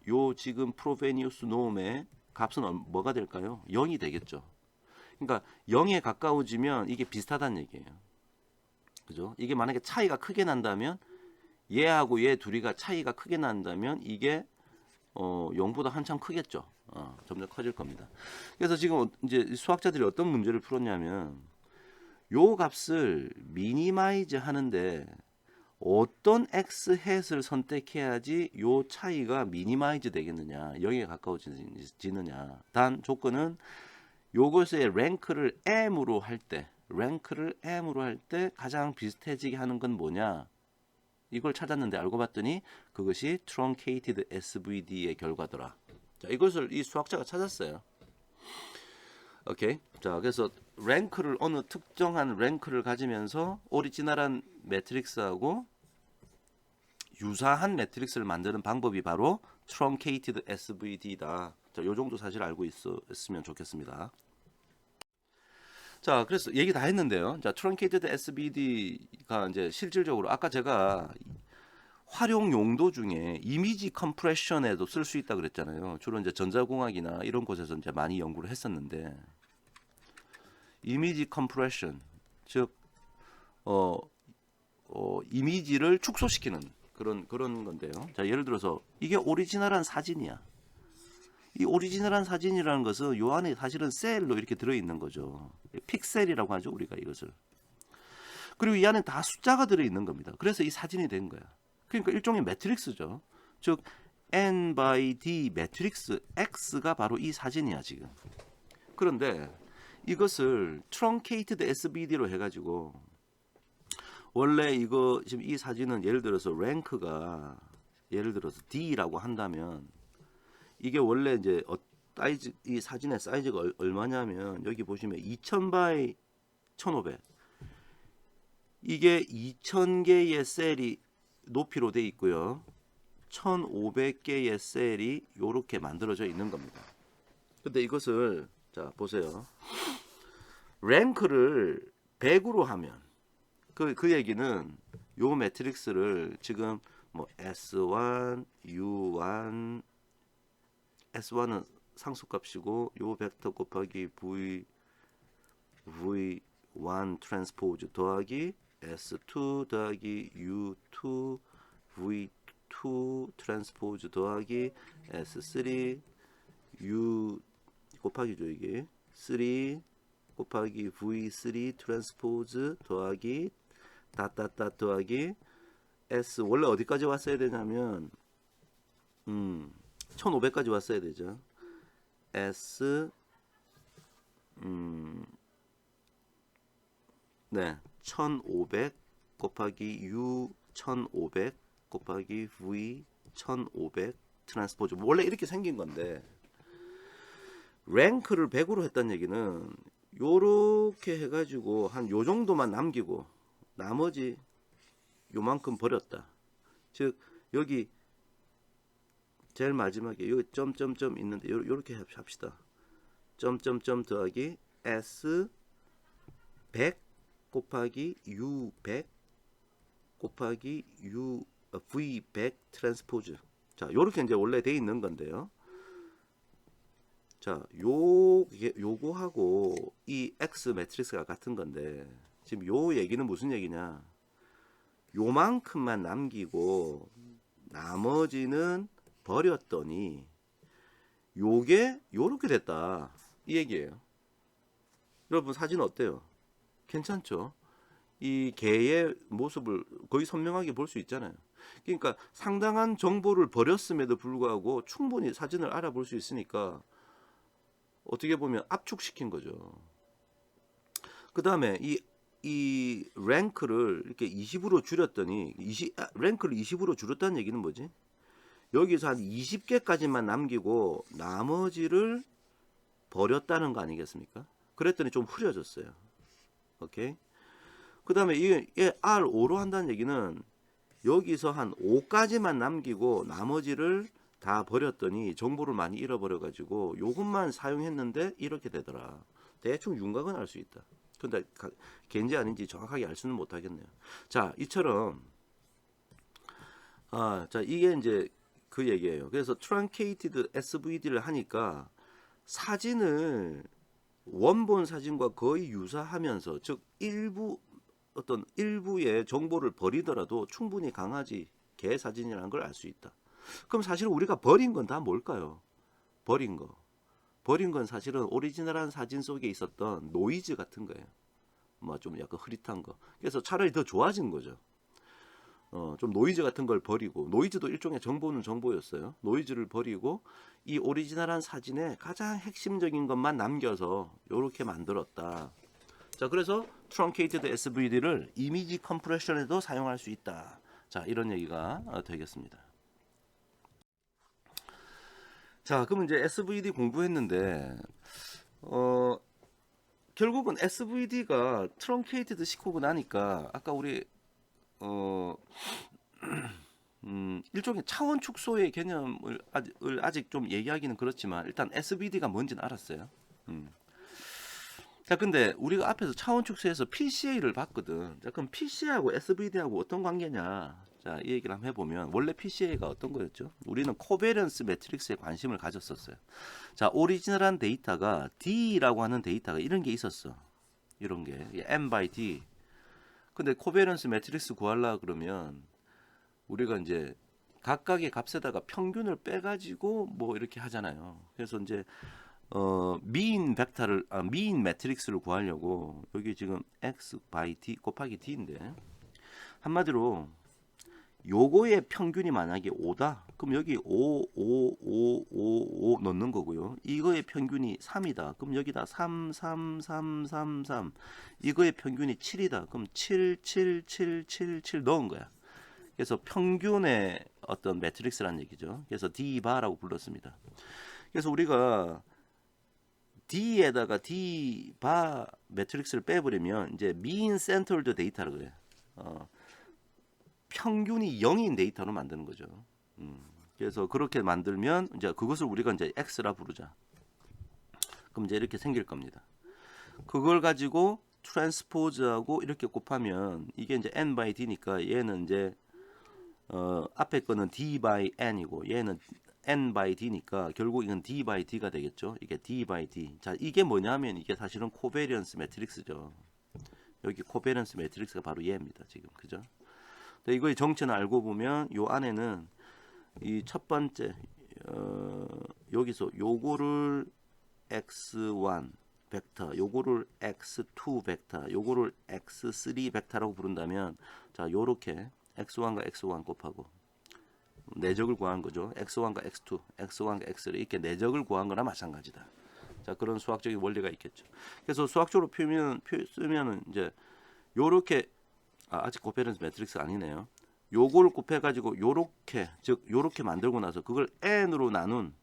요 지금 프로베니우스 놈의 값은 뭐가 될까요? 0이 되겠죠. 그러니까 0에 가까워지면 이게 비슷하다는 얘기예요. 그죠? 이게 만약에 차이가 크게 난다면, 얘하고 얘 둘이가 차이가 크게 난다면 이게 0보다 한참 크겠죠. 점점 커질 겁니다. 그래서 지금 이제 수학자들이 어떤 문제를 풀었냐면, 요 값을 미니마이즈 하는데 어떤 x 햇을 선택해야지 요 차이가 미니마이즈 되겠느냐, 0에 가까워지느냐. 단 조건은 요것의 랭크를 m으로 할 때 가장 비슷해지게 하는 건 뭐냐, 이걸 찾았는데 알고 봤더니 그것이 truncated SVD의 결과더라. 자, 이것을 이 수학자가 찾았어요. 오케이. 자, 그래서 랭크를 어느 특정한 랭크를 가지면서 오리지널한 매트릭스하고 유사한 매트릭스를 만드는 방법이 바로 truncated SVD다. 자, 요 정도 사실 알고 있으면 좋겠습니다. 자, 그래서 얘기 다 했는데요. 자, truncated SVD가 이제 실질적으로 아까 제가 활용 용도 중에 이미지 컴프레션에도 쓸 수 있다 그랬잖아요. 주로 이제 전자공학이나 이런 곳에서 이제 많이 연구를 했었는데 이미지 컴프레션, 즉 이미지를 축소시키는 그런 건데요. 자, 예를 들어서 이게 오리지널한 사진이야. 이 오리지널한 사진이라는 것은 요 안에 사실은 셀로 이렇게 들어 있는 거죠. 픽셀이라고 하죠, 우리가 이것을. 그리고 이 안에 다 숫자가 들어 있는 겁니다. 그래서 이 사진이 된 거야. 그러니까 일종의 매트릭스죠. 즉 n by d 매트릭스 x가 바로 이 사진이야, 지금. 그런데 이것을 truncated SVD로 해가지고 원래 이거 지금 이 사진은 예를 들어서 랭크가 예를 들어서 D라고 한다면 이게 원래 이제 사이즈, 이 사진의 사이즈가 얼마냐면 여기 보시면 2000 by 1500 이게 2000개의 셀이 높이로 돼 있고요. 1500개의 셀이 이렇게 만들어져 있는 겁니다. 근데 이것을 자 보세요. 랭크를 100으로 하면 그 얘기는 요 매트릭스를 지금 뭐 S1, U1, S1은 상수값이고 요 벡터 곱하기 V1 트랜스포즈 더하기 S2 더하기 U2 V2 트랜스포즈 더하기 S3 U 곱하기죠 이게 3 곱하기 V3 트랜스포즈 더하기 닷닷닷 더하기 S 원래 어디까지 왔어야 되냐면 1500까지 왔어야 되죠. S 네 1500 곱하기 U 1500 곱하기 V 1500 트랜스포즈 원래 이렇게 생긴 건데 랭크를 100으로 했다는 얘기는 요렇게 해가지고 한 요 정도만 남기고 나머지 요만큼 버렸다. 즉 여기 제일 마지막에 여기 점점점 있는데 요렇게 합시다. 점점점 더하기 S 100 곱하기 U 100 곱하기 U V 100 트랜스포즈. 자, 요렇게 이제 원래 돼 있는 건데요. 자, 요거하고 이 X 매트릭스가 같은 건데 지금 요 얘기는 무슨 얘기냐? 요만큼만 남기고 나머지는 버렸더니 요게 요렇게 됐다. 이 얘기예요. 여러분 사진 어때요? 괜찮죠? 이 개의 모습을 거의 선명하게 볼 수 있잖아요. 그러니까 상당한 정보를 버렸음에도 불구하고 충분히 사진을 알아볼 수 있으니까 어떻게 보면 압축시킨 거죠. 그 다음에 이 랭크를 이렇게 20으로 줄였더니 랭크를 20으로 줄였다는 얘기는 뭐지? 여기서 한 20개까지만 남기고 나머지를 버렸다는 거 아니겠습니까? 그랬더니 좀 흐려졌어요. 오케이. 그 다음에 이게 R5로 한다는 얘기는 여기서 한 5까지만 남기고 나머지를 다 버렸더니 정보를 많이 잃어버려 가지고 요것만 사용했는데 이렇게 되더라. 대충 윤곽은 알 수 있다. 근데 개인지 아닌지 정확하게 알 수는 못하겠네요. 자, 이처럼 자 이게 이제 그 얘기예요. 그래서 truncated SVD를 하니까 사진을 원본 사진과 거의 유사하면서 즉 어떤 일부의 정보를 버리더라도 충분히 강아지 개 사진이라는 걸 알 수 있다. 그럼 사실 우리가 버린 건 다 뭘까요? 버린 건 사실은 오리지널한 사진 속에 있었던 노이즈 같은 거예요. 뭐 좀 약간 흐릿한 거. 그래서 차라리 더 좋아진 거죠. 좀 노이즈 같은 걸 버리고, 노이즈도 일종의 정보는 정보였어요. 노이즈를 버리고 이 오리지널한 사진에 가장 핵심적인 것만 남겨서 이렇게 만들었다. 자, 그래서 truncated SVD를 이미지 컴프레션에도 사용할 수 있다. 자, 이런 얘기가 되겠습니다. 자, 그럼 이제 SVD 공부했는데 결국은 SVD가 트렁케이티드 시키고 나니까 아까 우리 어 일종의 차원 축소의 개념을 아직 좀 얘기하기는 그렇지만 일단 SVD가 뭔지는 알았어요. 음. 자, 근데 우리가 앞에서 차원 축소해서 PCA를 봤거든. 자, 그럼 PCA하고 SVD하고 어떤 관계냐? 자, 이 얘기를 한번 해보면 원래 PCA가 어떤 거였죠? 우리는 코베런스 매트릭스에 관심을 가졌었어요. 자, 오리지널한 데이터가 D라고 하는 데이터가 이런 게 있었어. 이런 게 M by D. 근데 코베런스 매트릭스 구하려 그러면 우리가 이제 각각의 값에다가 평균을 빼가지고 뭐 이렇게 하잖아요. 그래서 이제 미인 매트릭스를 구하려고 여기 지금 x by d 곱하기 d인데 한마디로 요거의 평균이 만약에 5다. 그럼 여기 5 넣는 거고요. 이거의 평균이 3이다. 그럼 여기다 3 3 3 3 3. 이거의 평균이 7이다. 그럼 7 7 7 7 7 넣은 거야. 그래서 평균의 어떤 매트릭스라는 얘기죠. 그래서 D바라고 불렀습니다. 그래서 우리가 D에다가 D바 매트릭스를 빼버리면 이제 mean centered 데이터라고 그래. 평균이 0인 데이터로 만드는 거죠. 그래서 그렇게 만들면 이제 그것을 우리가 이제 X라 부르자. 그럼 이제 이렇게 생길 겁니다. 그걸 가지고 트랜스포즈하고 이렇게 곱하면 이게 이제 n by d니까 얘는 이제 앞에 거는 d by n이고 얘는 n by d니까 결국 이건 d by d가 되겠죠. 이게 d by d. 자, 이게 뭐냐면 이게 사실은 코베리언스 매트릭스죠. 여기 코베리언스 매트릭스가 바로 얘입니다. 지금 그죠? 근데 이거의 정체는 알고 보면 요 안에는 이 첫 번째 여기서 요거를 x1 벡터, 요거를 x2 벡터, 요거를 x3 벡터라고 부른다면 자, 요렇게 x1과 x1 곱하고 내적을 구한 거죠. x1과 x2, x1과 x3 이렇게 내적을 구한 거나 마찬가지다. 자, 그런 수학적인 원리가 있겠죠. 그래서 수학적으로 쓰면은 이제 요렇게 아직 코페런스 매트릭스가 아니네요. 요거를 곱해가지고 요렇게 즉 요렇게 만들고 나서 그걸 n으로 나눈면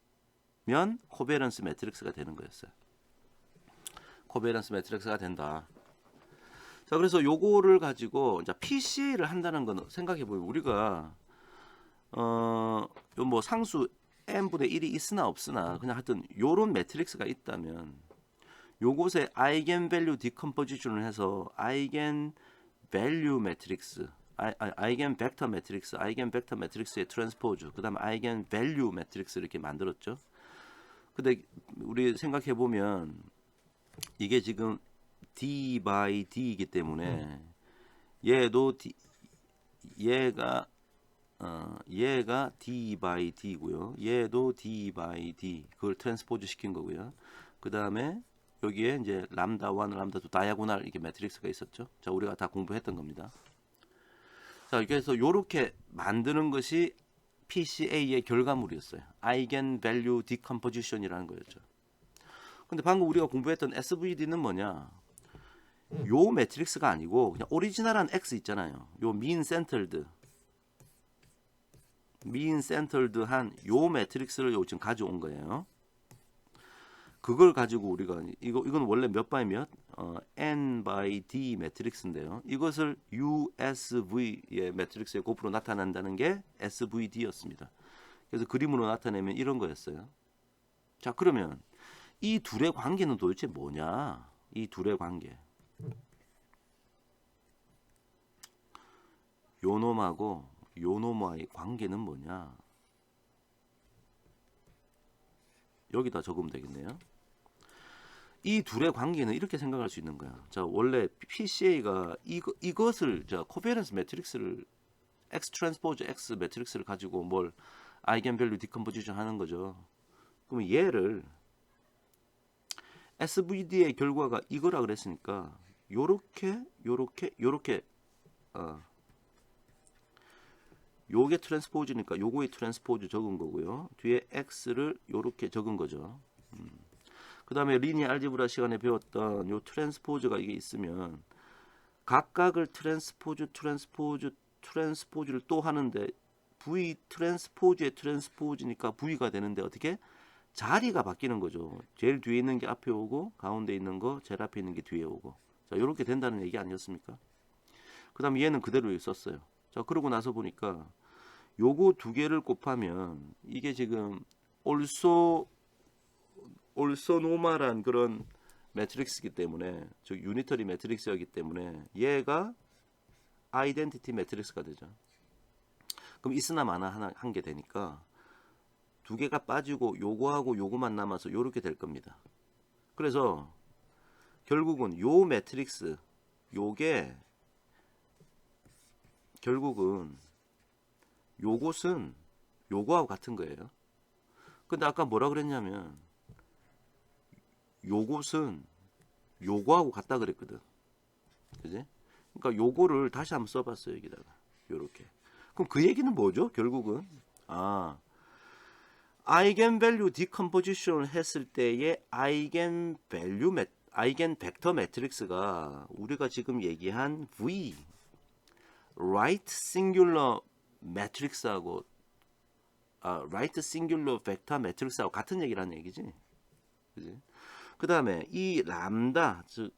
코베런스 매트릭스가 되는 거였어요. 코베런스 매트릭스가 된다. 자, 그래서 요거를 가지고 이제 PCA를 한다는 건 생각해 보면 우리가 요 뭐 상수 n분의 1이 있으나 없으나 그냥 하여튼 요런 매트릭스가 있다면 요곳에 아이겐 밸류 디컴포지션을 해서 아이겐 밸류 매트릭스 아이겐 벡터 매트릭스, 아이겐 벡터 매트릭스의 트랜스포즈, 그다음에 아이겐 밸류 매트릭스 이렇게 만들었죠. 근데 우리 생각해 보면 이게 지금 D by D이기 때문에 얘도 얘가 D by D고요. 얘도 D by D. 그걸 트랜스포즈 시킨 거고요. 그다음에 여기에 이제 람다 1, 람다 2 다이아고날 이렇게 매트릭스가 있었죠. 자, 우리가 다 공부했던 겁니다. 자, 그래서 요렇게 만드는 것이 PCA의 결과물이었어요. 아이겐 밸류 디컴포지션이라는 거였죠. 근데 방금 우리가 공부했던 SVD는 뭐냐? 요 매트릭스가 아니고 그냥 오리지널한 X 있잖아요. 요 mean centered한 요 매트릭스를 요 지금 가져온 거예요. 그걸 가지고 우리가 이건 원래 몇 바이 몇? n by d 매트릭스인데요. 이것을 USV의 매트릭스의 곱으로 나타낸다는 게 SVD였습니다. 그래서 그림으로 나타내면 이런 거였어요. 자, 그러면 이 둘의 관계는 도대체 뭐냐? 이 둘의 관계. 요놈하고 요놈과의 관계는 뭐냐? 여기다 적으면 되겠네요. 이 둘의 관계는 이렇게 생각할 수 있는 거야. 자, 원래 PCA가 이것을 자 코베런스 매트릭스를 X 트랜스포즈 X 매트릭스를 가지고 뭘 아이겐 밸류 디컴포지션 하는 거죠. 그러면 얘를 SVD의 결과가 이거라 그랬으니까 요렇게 요게 트랜스포즈니까 요거의 트랜스포즈 적은 거고요. 뒤에 X를 요렇게 적은 거죠. 그 다음에 리니어 알제브라 시간에 배웠던 요 트랜스포즈가 이게 있으면 각각을 트랜스포즈를 또 하는데 V 트랜스포즈의 트랜스포즈니까 V가 되는데 어떻게 자리가 바뀌는 거죠. 제일 뒤에 있는 게 앞에 오고 가운데 있는 거 제일 앞에 있는 게 뒤에 오고. 자, 이렇게 된다는 얘기 아니었습니까? 그 다음에 얘는 그대로 썼어요. 자, 그러고 나서 보니까 요거 두 개를 곱하면 이게 지금 also normal한 그런 매트릭스이기 때문에, 즉 유니터리 매트릭스이기 때문에 얘가 아이덴티티 매트릭스가 되죠. 그럼 있으나 마나 한 개 되니까 두 개가 빠지고 요거하고 요거만 남아서 요렇게 될 겁니다. 그래서 결국은 요 매트릭스 요게 결국은 요것은 요거하고 같은 거예요. 근데 아까 뭐라 그랬냐면 요것은 요거하고 같다 그랬거든. 그지? 그러니까 요거를 다시 한번 써봤어요. 여기다가 요렇게. 그럼 그 얘기는 뭐죠? 결국은 아이겐밸류 디컴포지션을 했을 때의 아이겐 벡터 매트릭스가 우리가 지금 얘기한 V right singular 매트릭스하고 right singular 벡터 매트릭스하고 같은 얘기를 하는 얘기지. 그지? 그 다음에 이 람다, 즉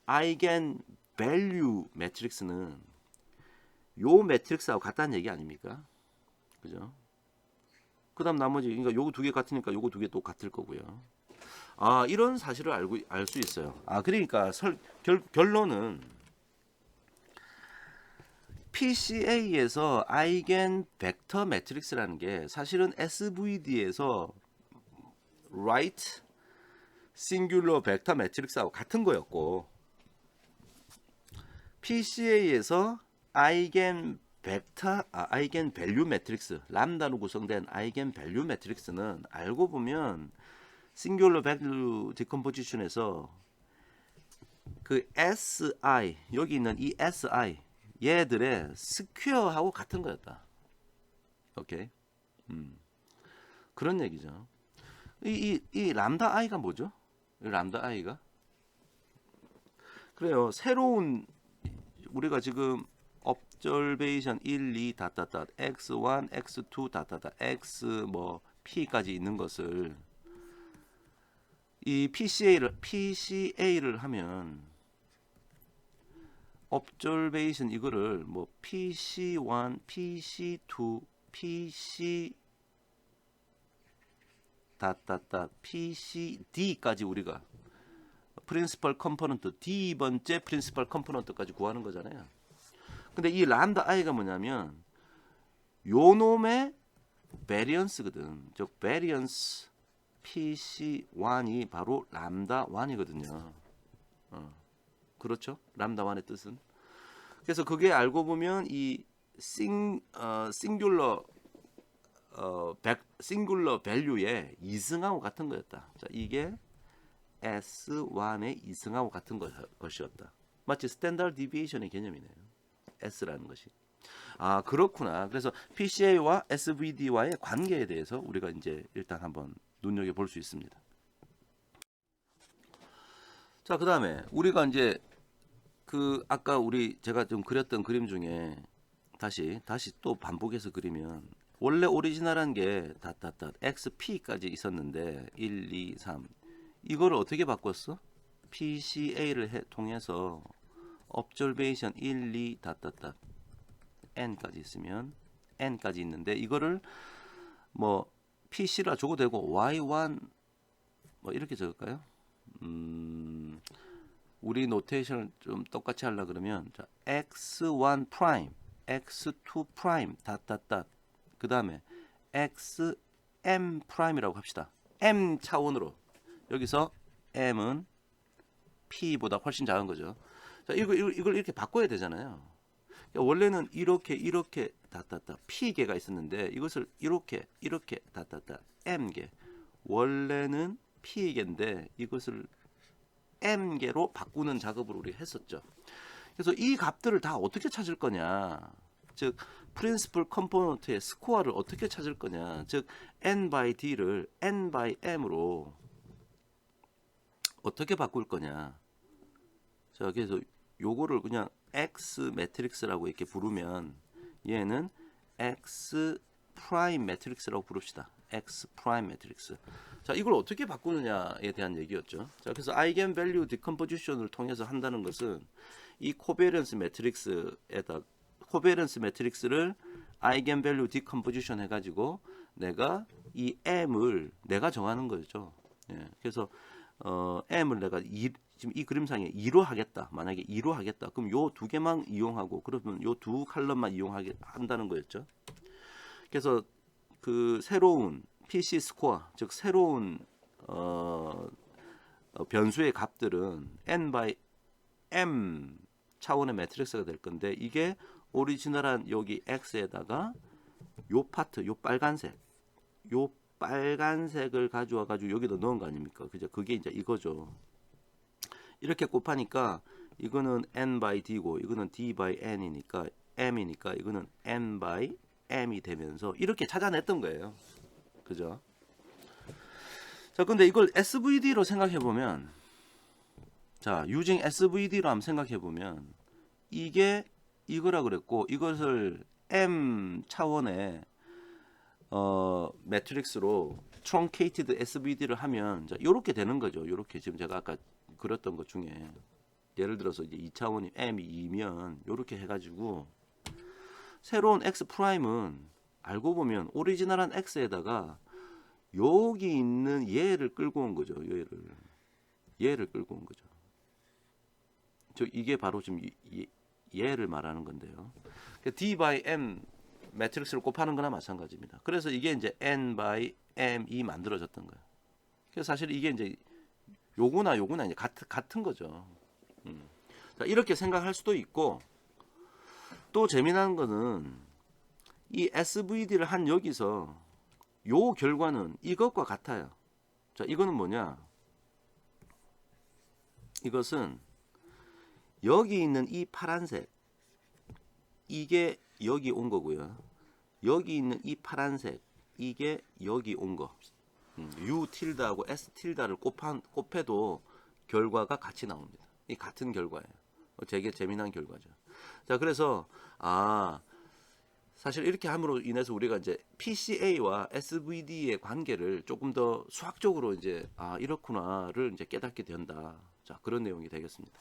아이겐 밸류 매트릭스는 요 매트릭스하고 같다는 얘기 아닙니까? 그죠? 그 다음 나머지, 그러니까 요거 두 개 같으니까 요거 두 개 또 같을 거고요. 이런 사실을 알 수 있어요. 그러니까 결론은 PCA에서 아이겐 벡터 매트릭스라는 게 사실은 SVD에서 right singular 벡터 매트릭스하고 같은 거였고, PCA에서 아이겐 밸류 매트릭스, 람다로 구성된 아이겐 밸류 매트릭스는 알고 보면 싱귤러 밸류 디컴포지션에서 그 SI, 여기 있는 이 SI 얘들의 스퀘어하고 같은 거였다. 오케이. 그런 얘기죠. 이 람다 I가 뭐죠? 이 람다 I가? 그래요. 새로운 우리가 지금 observation 1, 2 닷닷닷 x1, x2 닷닷닷 x 뭐 p까지 있는 것을 이 PCA를 하면 observation 이거를 뭐 PC1, PC2, PC 닷닷닷 PCD까지 우리가 프린시펄 컴포넌트 D번째 프린시펄 컴포넌트까지 구하는 거잖아요. 근데 이 람다 i가 뭐냐면 요 놈의 베리언스거든. 즉 베리언스 PC1이 바로 람다 1이거든요. 그렇죠? 람다 1의 뜻은. 그래서 그게 알고 보면 이 싱귤러 밸류의 이승하고 같은 거였다. 자, 이게 S1의 이승하고 같은 것이었다. 마치 스탠다드 디비에이션의 개념이네요. S라는 것이. 그렇구나. 그래서 PCA와 SVD와의 관계에 대해서 우리가 이제 일단 한번 눈여겨 볼 수 있습니다. 자, 그다음에 우리가 이제 그 아까 제가 좀 그렸던 그림 중에 다시 또 반복해서 그리면 원래 오리지널한 게 XP까지 있었는데 1, 2, 3 이거를 어떻게 바꿨어? PCA를 통해서 observation 1, 2 n까지 있으면 n까지 있는데 이거를 뭐 PC라 적어도 되고 y1 뭐 이렇게 적을까요? 우리 노테이션을 좀 똑같이 하려 그러면 자, x1 프라임, x2 프라임 그 다음에 xm 프라임이라고 합시다. m 차원으로 여기서 m은 p보다 훨씬 작은 거죠. 자, 이걸 이렇게 바꿔야 되잖아요. 그러니까 원래는 이렇게 p개가 있었는데 이것을 이렇게 m개. 원래는 p개인데 이것을 m개로 바꾸는 작업을 우리 했었죠. 그래서 이 값들을 다 어떻게 찾을 거냐? 즉 프린시플 컴포넌트의 스코어를 어떻게 찾을 거냐? 즉 n by d를 n by m으로 어떻게 바꿀 거냐? 자, 그래서 요거를 그냥 X 매트릭스라고 이렇게 부르면 얘는 X 프라임 매트릭스라고 부릅시다. X 프라임 매트릭스. 자, 이걸 어떻게 바꾸느냐에 대한 얘기였죠. 자, 그래서 아이겐 밸류 디컴포지션을 통해서 한다는 것은 이 코베런스 매트릭스에다 코베런스 매트릭스를 아이겐 밸류 디컴포지션 해가지고 내가 이 m을 내가 정하는 거죠. 예, 그래서 m을 내가 지금 이 그림상에 2로 하겠다. 만약에 2로 하겠다. 그럼 요 두 개만 이용하고 그러면 요 두 컬럼만 이용하게 한다는 거였죠. 그래서 그 새로운 PC 스코어, 즉 새로운 변수의 값들은 n by m 차원의 매트릭스가 될 건데 이게 오리지널한 여기 x에다가 요 파트, 요 빨간색을 가져와 가지고 여기다 넣은 거 아닙니까? 그죠? 그게 이제 이거죠. 이렇게 곱하니까 이거는 n by d고 이거는 d by n이니까 m이니까 이거는 n by m이 되면서 이렇게 찾아냈던 거예요. 그죠? 자, 근데 이걸 SVD로 생각해 보면, 자, using SVD로 한번 생각해 보면 이게 이거라 그랬고 이것을 m 차원의 매트릭스로 truncated SVD를 하면 이렇게 되는 거죠. 이렇게 지금 제가 아까 그렸던 것 중에 예를 들어서 이제 2차원이 m이 2면 이렇게 해가지고 새로운 x 프라임은 알고 보면 오리지널한 x에다가 여기 있는 얘를 끌고 온 거죠. 얘를 끌고 온 거죠. 이게 바로 지금 얘를 말하는 건데요. d by m 매트릭스를 곱하는 거나 마찬가지입니다. 그래서 이게 이제 n by m이 만들어졌던 거예요. 그래서 사실 이게 이제 요거나 이제 같은 거죠. 자, 이렇게 생각할 수도 있고 또 재미난 거는 이 SVD를 한 여기서 요 결과는 이것과 같아요. 자, 이거는 뭐냐? 이것은 여기 있는 이 파란색 이게 여기 온 거고요. 여기 있는 이 파란색 이게 여기 온 거. U 틸다하고 S 틸다를 곱해도 결과가 같이 나옵니다. 이 같은 결과예요. 되게 재미난 결과죠. 자, 그래서 사실 이렇게 함으로 인해서 우리가 이제 PCA와 SVD의 관계를 조금 더 수학적으로 이제 이렇구나를 이제 깨닫게 된다. 자, 그런 내용이 되겠습니다.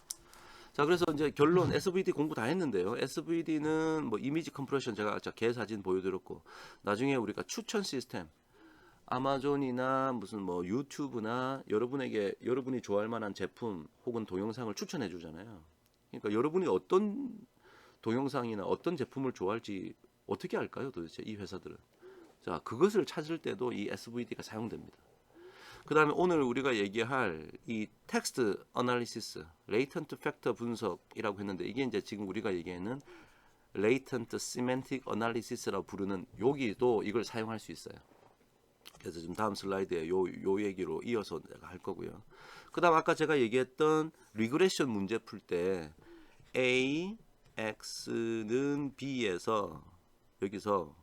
자, 그래서 이제 결론 SVD 공부 다 했는데요. SVD는 뭐 이미지 컴프레션 제가 개 사진 보여드렸고 나중에 우리가 추천 시스템 아마존이나 무슨 뭐 유튜브나 여러분이 좋아할 만한 제품 혹은 동영상을 추천해 주잖아요. 그러니까 여러분이 어떤 동영상이나 어떤 제품을 좋아할지 어떻게 알까요? 도대체 이 회사들은. 자, 그것을 찾을 때도 이 SVD가 사용됩니다. 그 다음에 오늘 우리가 얘기할 이 텍스트 어널리시스, 레이턴트 팩터 분석이라고 했는데 이게 이제 지금 우리가 얘기하는 레이턴트 시멘틱 어널리시스라고 부르는 여기도 이걸 사용할 수 있어요. 그래서 지금 다음 슬라이드에 요 얘기로 이어서 내가 할 거고요. 그 다음 아까 제가 얘기했던 리그레션 문제 풀 때 A, X는 B에서 여기서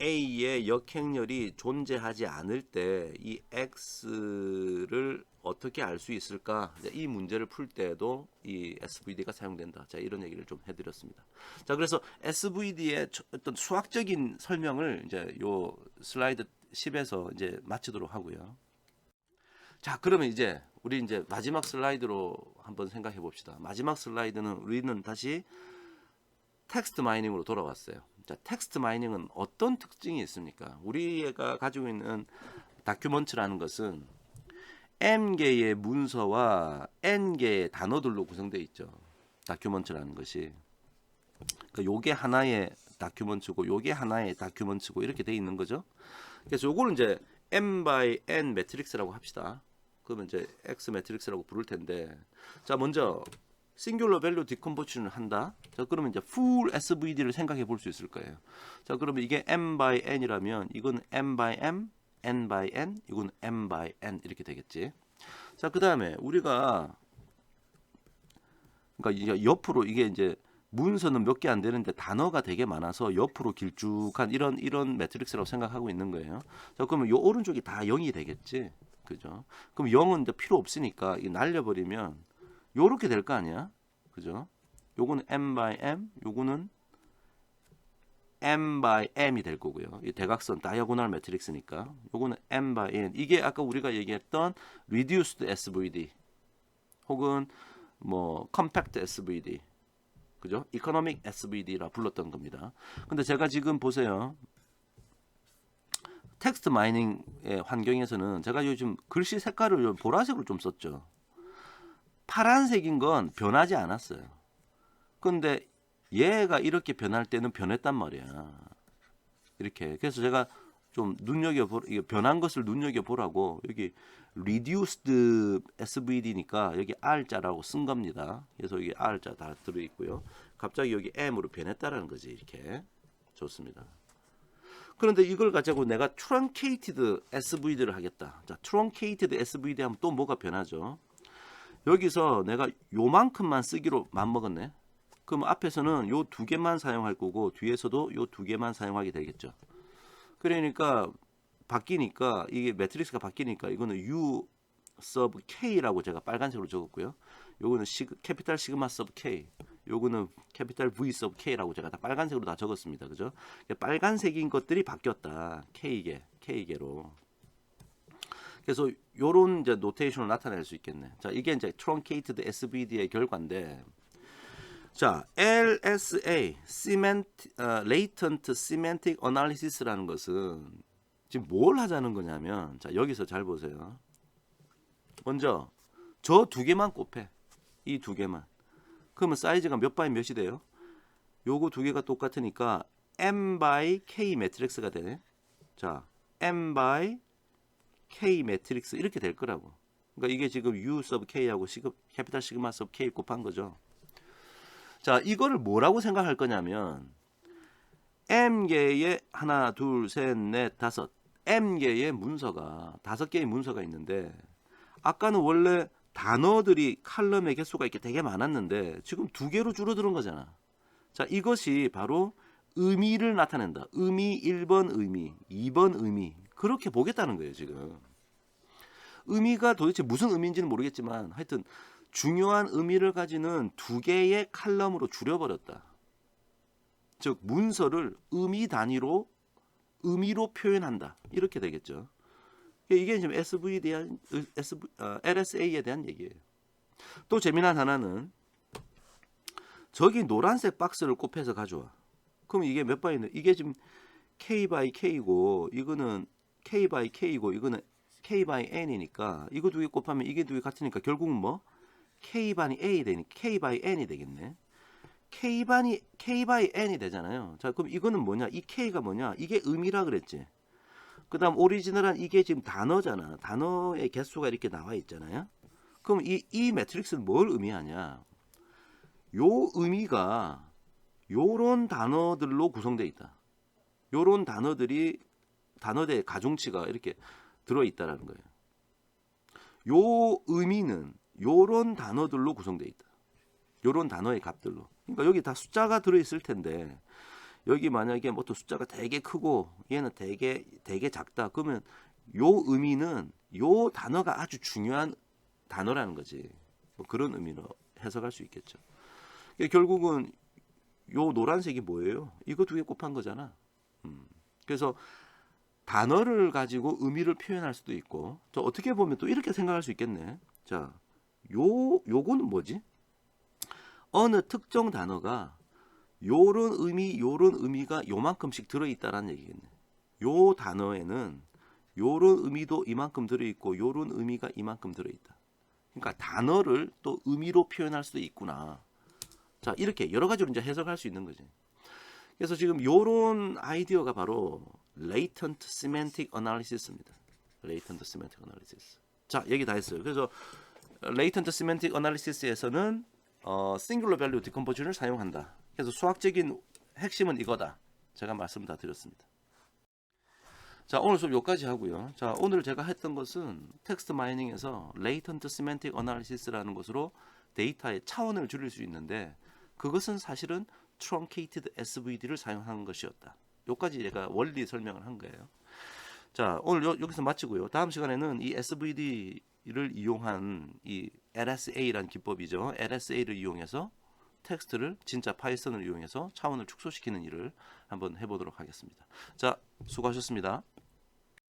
A의 역행렬이 존재하지 않을 때 이 X를 어떻게 알 수 있을까? 이 문제를 풀 때도 이 SVD가 사용된다. 자, 이런 얘기를 좀 해드렸습니다. 자, 그래서 SVD의 어떤 수학적인 설명을 이제 요 슬라이드 10에서 이제 마치도록 하고요. 자, 그러면 이제 우리 이제 마지막 슬라이드로 한번 생각해 봅시다. 마지막 슬라이드는 우리는 다시 텍스트 마이닝으로 돌아왔어요. 자, 텍스트 마이닝은 어떤 특징이 있습니까? 우리가 가지고 있는 다큐먼트라는 것은 M개의 문서와 N개의 단어들로 구성되어 있죠. 다큐먼트라는 것이. 그러니까 요게 하나의 다큐먼트고 요게 하나의 다큐먼트고 이렇게 되어 있는 거죠. 그래서 요거를 이제 M by N 매트릭스라고 합시다. 그러면 이제 X 매트릭스라고 부를 텐데 자, 먼저 싱귤러 밸류 디컴포지션을 한다. 자, 그러면 이제 full SVD를 생각해 볼 수 있을 거예요. 자, 그러면 이게 M by N이라면 이건 M by M, N by N, 이건 M by N 이렇게 되겠지. 자, 그 다음에 우리가 그러니까 이제 옆으로 이게 이제 문서는 몇 개 안 되는데 단어가 되게 많아서 옆으로 길쭉한 이런 매트릭스라고 생각하고 있는 거예요. 자, 그러면 요 오른쪽이 다 0이 되겠지. 그죠? 그럼 0은 이제 필요 없으니까 이 날려버리면 요렇게 될 거 아니야? 그죠? 요거는 M by M, 요거는 m by m이 될 거고요. 이 대각선 다이아고널 매트릭스니까 요거는 m by n. 이게 아까 우리가 얘기했던 reduced SVD 혹은 뭐 compact SVD, 그죠? economic SVD라 불렀던 겁니다. 근데 제가 지금 보세요. 텍스트 마이닝의 환경에서는 제가 요즘 글씨 색깔을 보라색으로 좀 썼죠. 파란색인 건 변하지 않았어요. 근데 얘가 이렇게 변할 때는 변했단 말이야. 이렇게. 그래서 제가 좀 변한 것을 눈여겨보라고 여기 reduced SVD니까 여기 R자라고 쓴 겁니다. 그래서 여기 R자 다 들어있고요. 갑자기 여기 M으로 변했다라는 거지. 이렇게. 좋습니다. 그런데 이걸 가지고 내가 truncated SVD를 하겠다. 자, truncated SVD 하면 또 뭐가 변하죠? 여기서 내가 요만큼만 쓰기로 맘먹었네. 그럼 앞에서는 요 두 개만 사용할 거고 뒤에서도 요 두 개만 사용하게 되겠죠. 그러니까 바뀌니까 이게 매트릭스가 바뀌니까 이거는 U sub K라고 제가 빨간색으로 적었고요. 요거는 캐피탈 시그마 sub K, 요거는 캐피탈 V sub K라고 제가 다 빨간색으로 다 적었습니다. 그죠? 빨간색인 것들이 바뀌었다. K계로. 그래서 요런 이제 노테이션을 나타낼 수 있겠네. 자, 이게 이제 truncated SVD의 결과인데, 자, LSA, Latent Semantic Analysis라는 것은 지금 뭘 하자는 거냐면, 자, 여기서 잘 보세요. 먼저 저 두 개만 곱해. 이 두 개만. 그러면 사이즈가 몇 바이 몇이 돼요? 요거 두 개가 똑같으니까 M by K 매트릭스가 되네. 자, M by K 매트릭스 이렇게 될 거라고. 그러니까 이게 지금 U sub K하고 캐피탈 시그마 sub K 곱한 거죠. 자, 이거를 뭐라고 생각할 거냐면 M개의 하나, 둘, 셋, 넷, 다섯 M개의 문서가 5개의 문서가 있는데, 아까는 원래 단어들이 칼럼의 개수가 이렇게 되게 많았는데 지금 2개로 줄어드는 거잖아. 자, 이것이 바로 의미를 나타낸다. 의미 1번 의미, 2번 의미. 그렇게 보겠다는 거예요, 지금. 의미가 도대체 무슨 의미인지는 모르겠지만 하여튼 중요한 의미를 가지는 2개의 칼럼으로 줄여버렸다. 즉 문서를 의미 단위로 의미로 표현한다. 이렇게 되겠죠. 이게 지금 LSA에 대한 얘기예요. 또 재미난 하나는 저기 노란색 박스를 곱해서 가져와. 그럼 이게 몇 바이는 이게 지금 K by K고 이거는 K by K고 이거는 K by N이니까 이거 두 개 곱하면 이게 두 개 같으니까 결국은 뭐 K 반이 A 되니 K by N이 되겠네. K by N이 되잖아요. 자, 그럼 이거는 뭐냐? 이 K가 뭐냐? 이게 의미라 그랬지. 그 다음 오리지널한 이게 지금 단어잖아. 단어의 개수가 이렇게 나와 있잖아요. 그럼 이 매트릭스는 뭘 의미하냐? 요 의미가 요런 단어들로 구성되어 있다. 요런 단어들이 단어의 가중치가 이렇게 들어있다라는 거예요. 요 의미는 요런 단어들로 구성되어 있다. 요런 단어의 값들로. 그러니까 여기 다 숫자가 들어있을 텐데 여기 만약에 뭐 또 숫자가 되게 크고 얘는 되게 작다. 그러면 요 의미는 요 단어가 아주 중요한 단어라는 거지. 뭐 그런 의미로 해석할 수 있겠죠. 결국은 요 노란색이 뭐예요? 이거 두 개 곱한 거잖아. 그래서 단어를 가지고 의미를 표현할 수도 있고, 또 어떻게 보면 또 이렇게 생각할 수 있겠네. 자, 요거는 뭐지? 어느 특정 단어가 요런 의미가 요만큼씩 들어있다라는 얘기겠네. 요 단어에는 요런 의미도 이만큼 들어있고 요런 의미가 이만큼 들어있다. 그러니까 단어를 또 의미로 표현할 수도 있구나. 자, 이렇게 여러 가지로 이제 해석할 수 있는 거지. 그래서 지금 요런 아이디어가 바로 Latent Semantic Analysis입니다. Latent Semantic Analysis. 자, 얘기 다 했어요. 그래서 Latent Semantic Analysis에서는 Singular Value Decomposition을 사용한다. 그래서 수학적인 핵심은 이거다. 제가 말씀 다 드렸습니다. 자, 오늘 수업 여기까지 하고요. 자, 오늘 제가 했던 것은 텍스트 마이닝에서 Latent Semantic Analysis라는 것으로 데이터의 차원을 줄일 수 있는데 그것은 사실은 Truncated SVD를 사용한 것이었다. 여기까지 제가 원리 설명을 한 거예요. 자, 오늘 여기서 마치고요. 다음 시간에는 이 SVD를 이용한 이 LSA라는 기법이죠. LSA를 이용해서 텍스트를 진짜 파이썬을 이용해서 차원을 축소시키는 일을 한번 해보도록 하겠습니다. 자, 수고하셨습니다.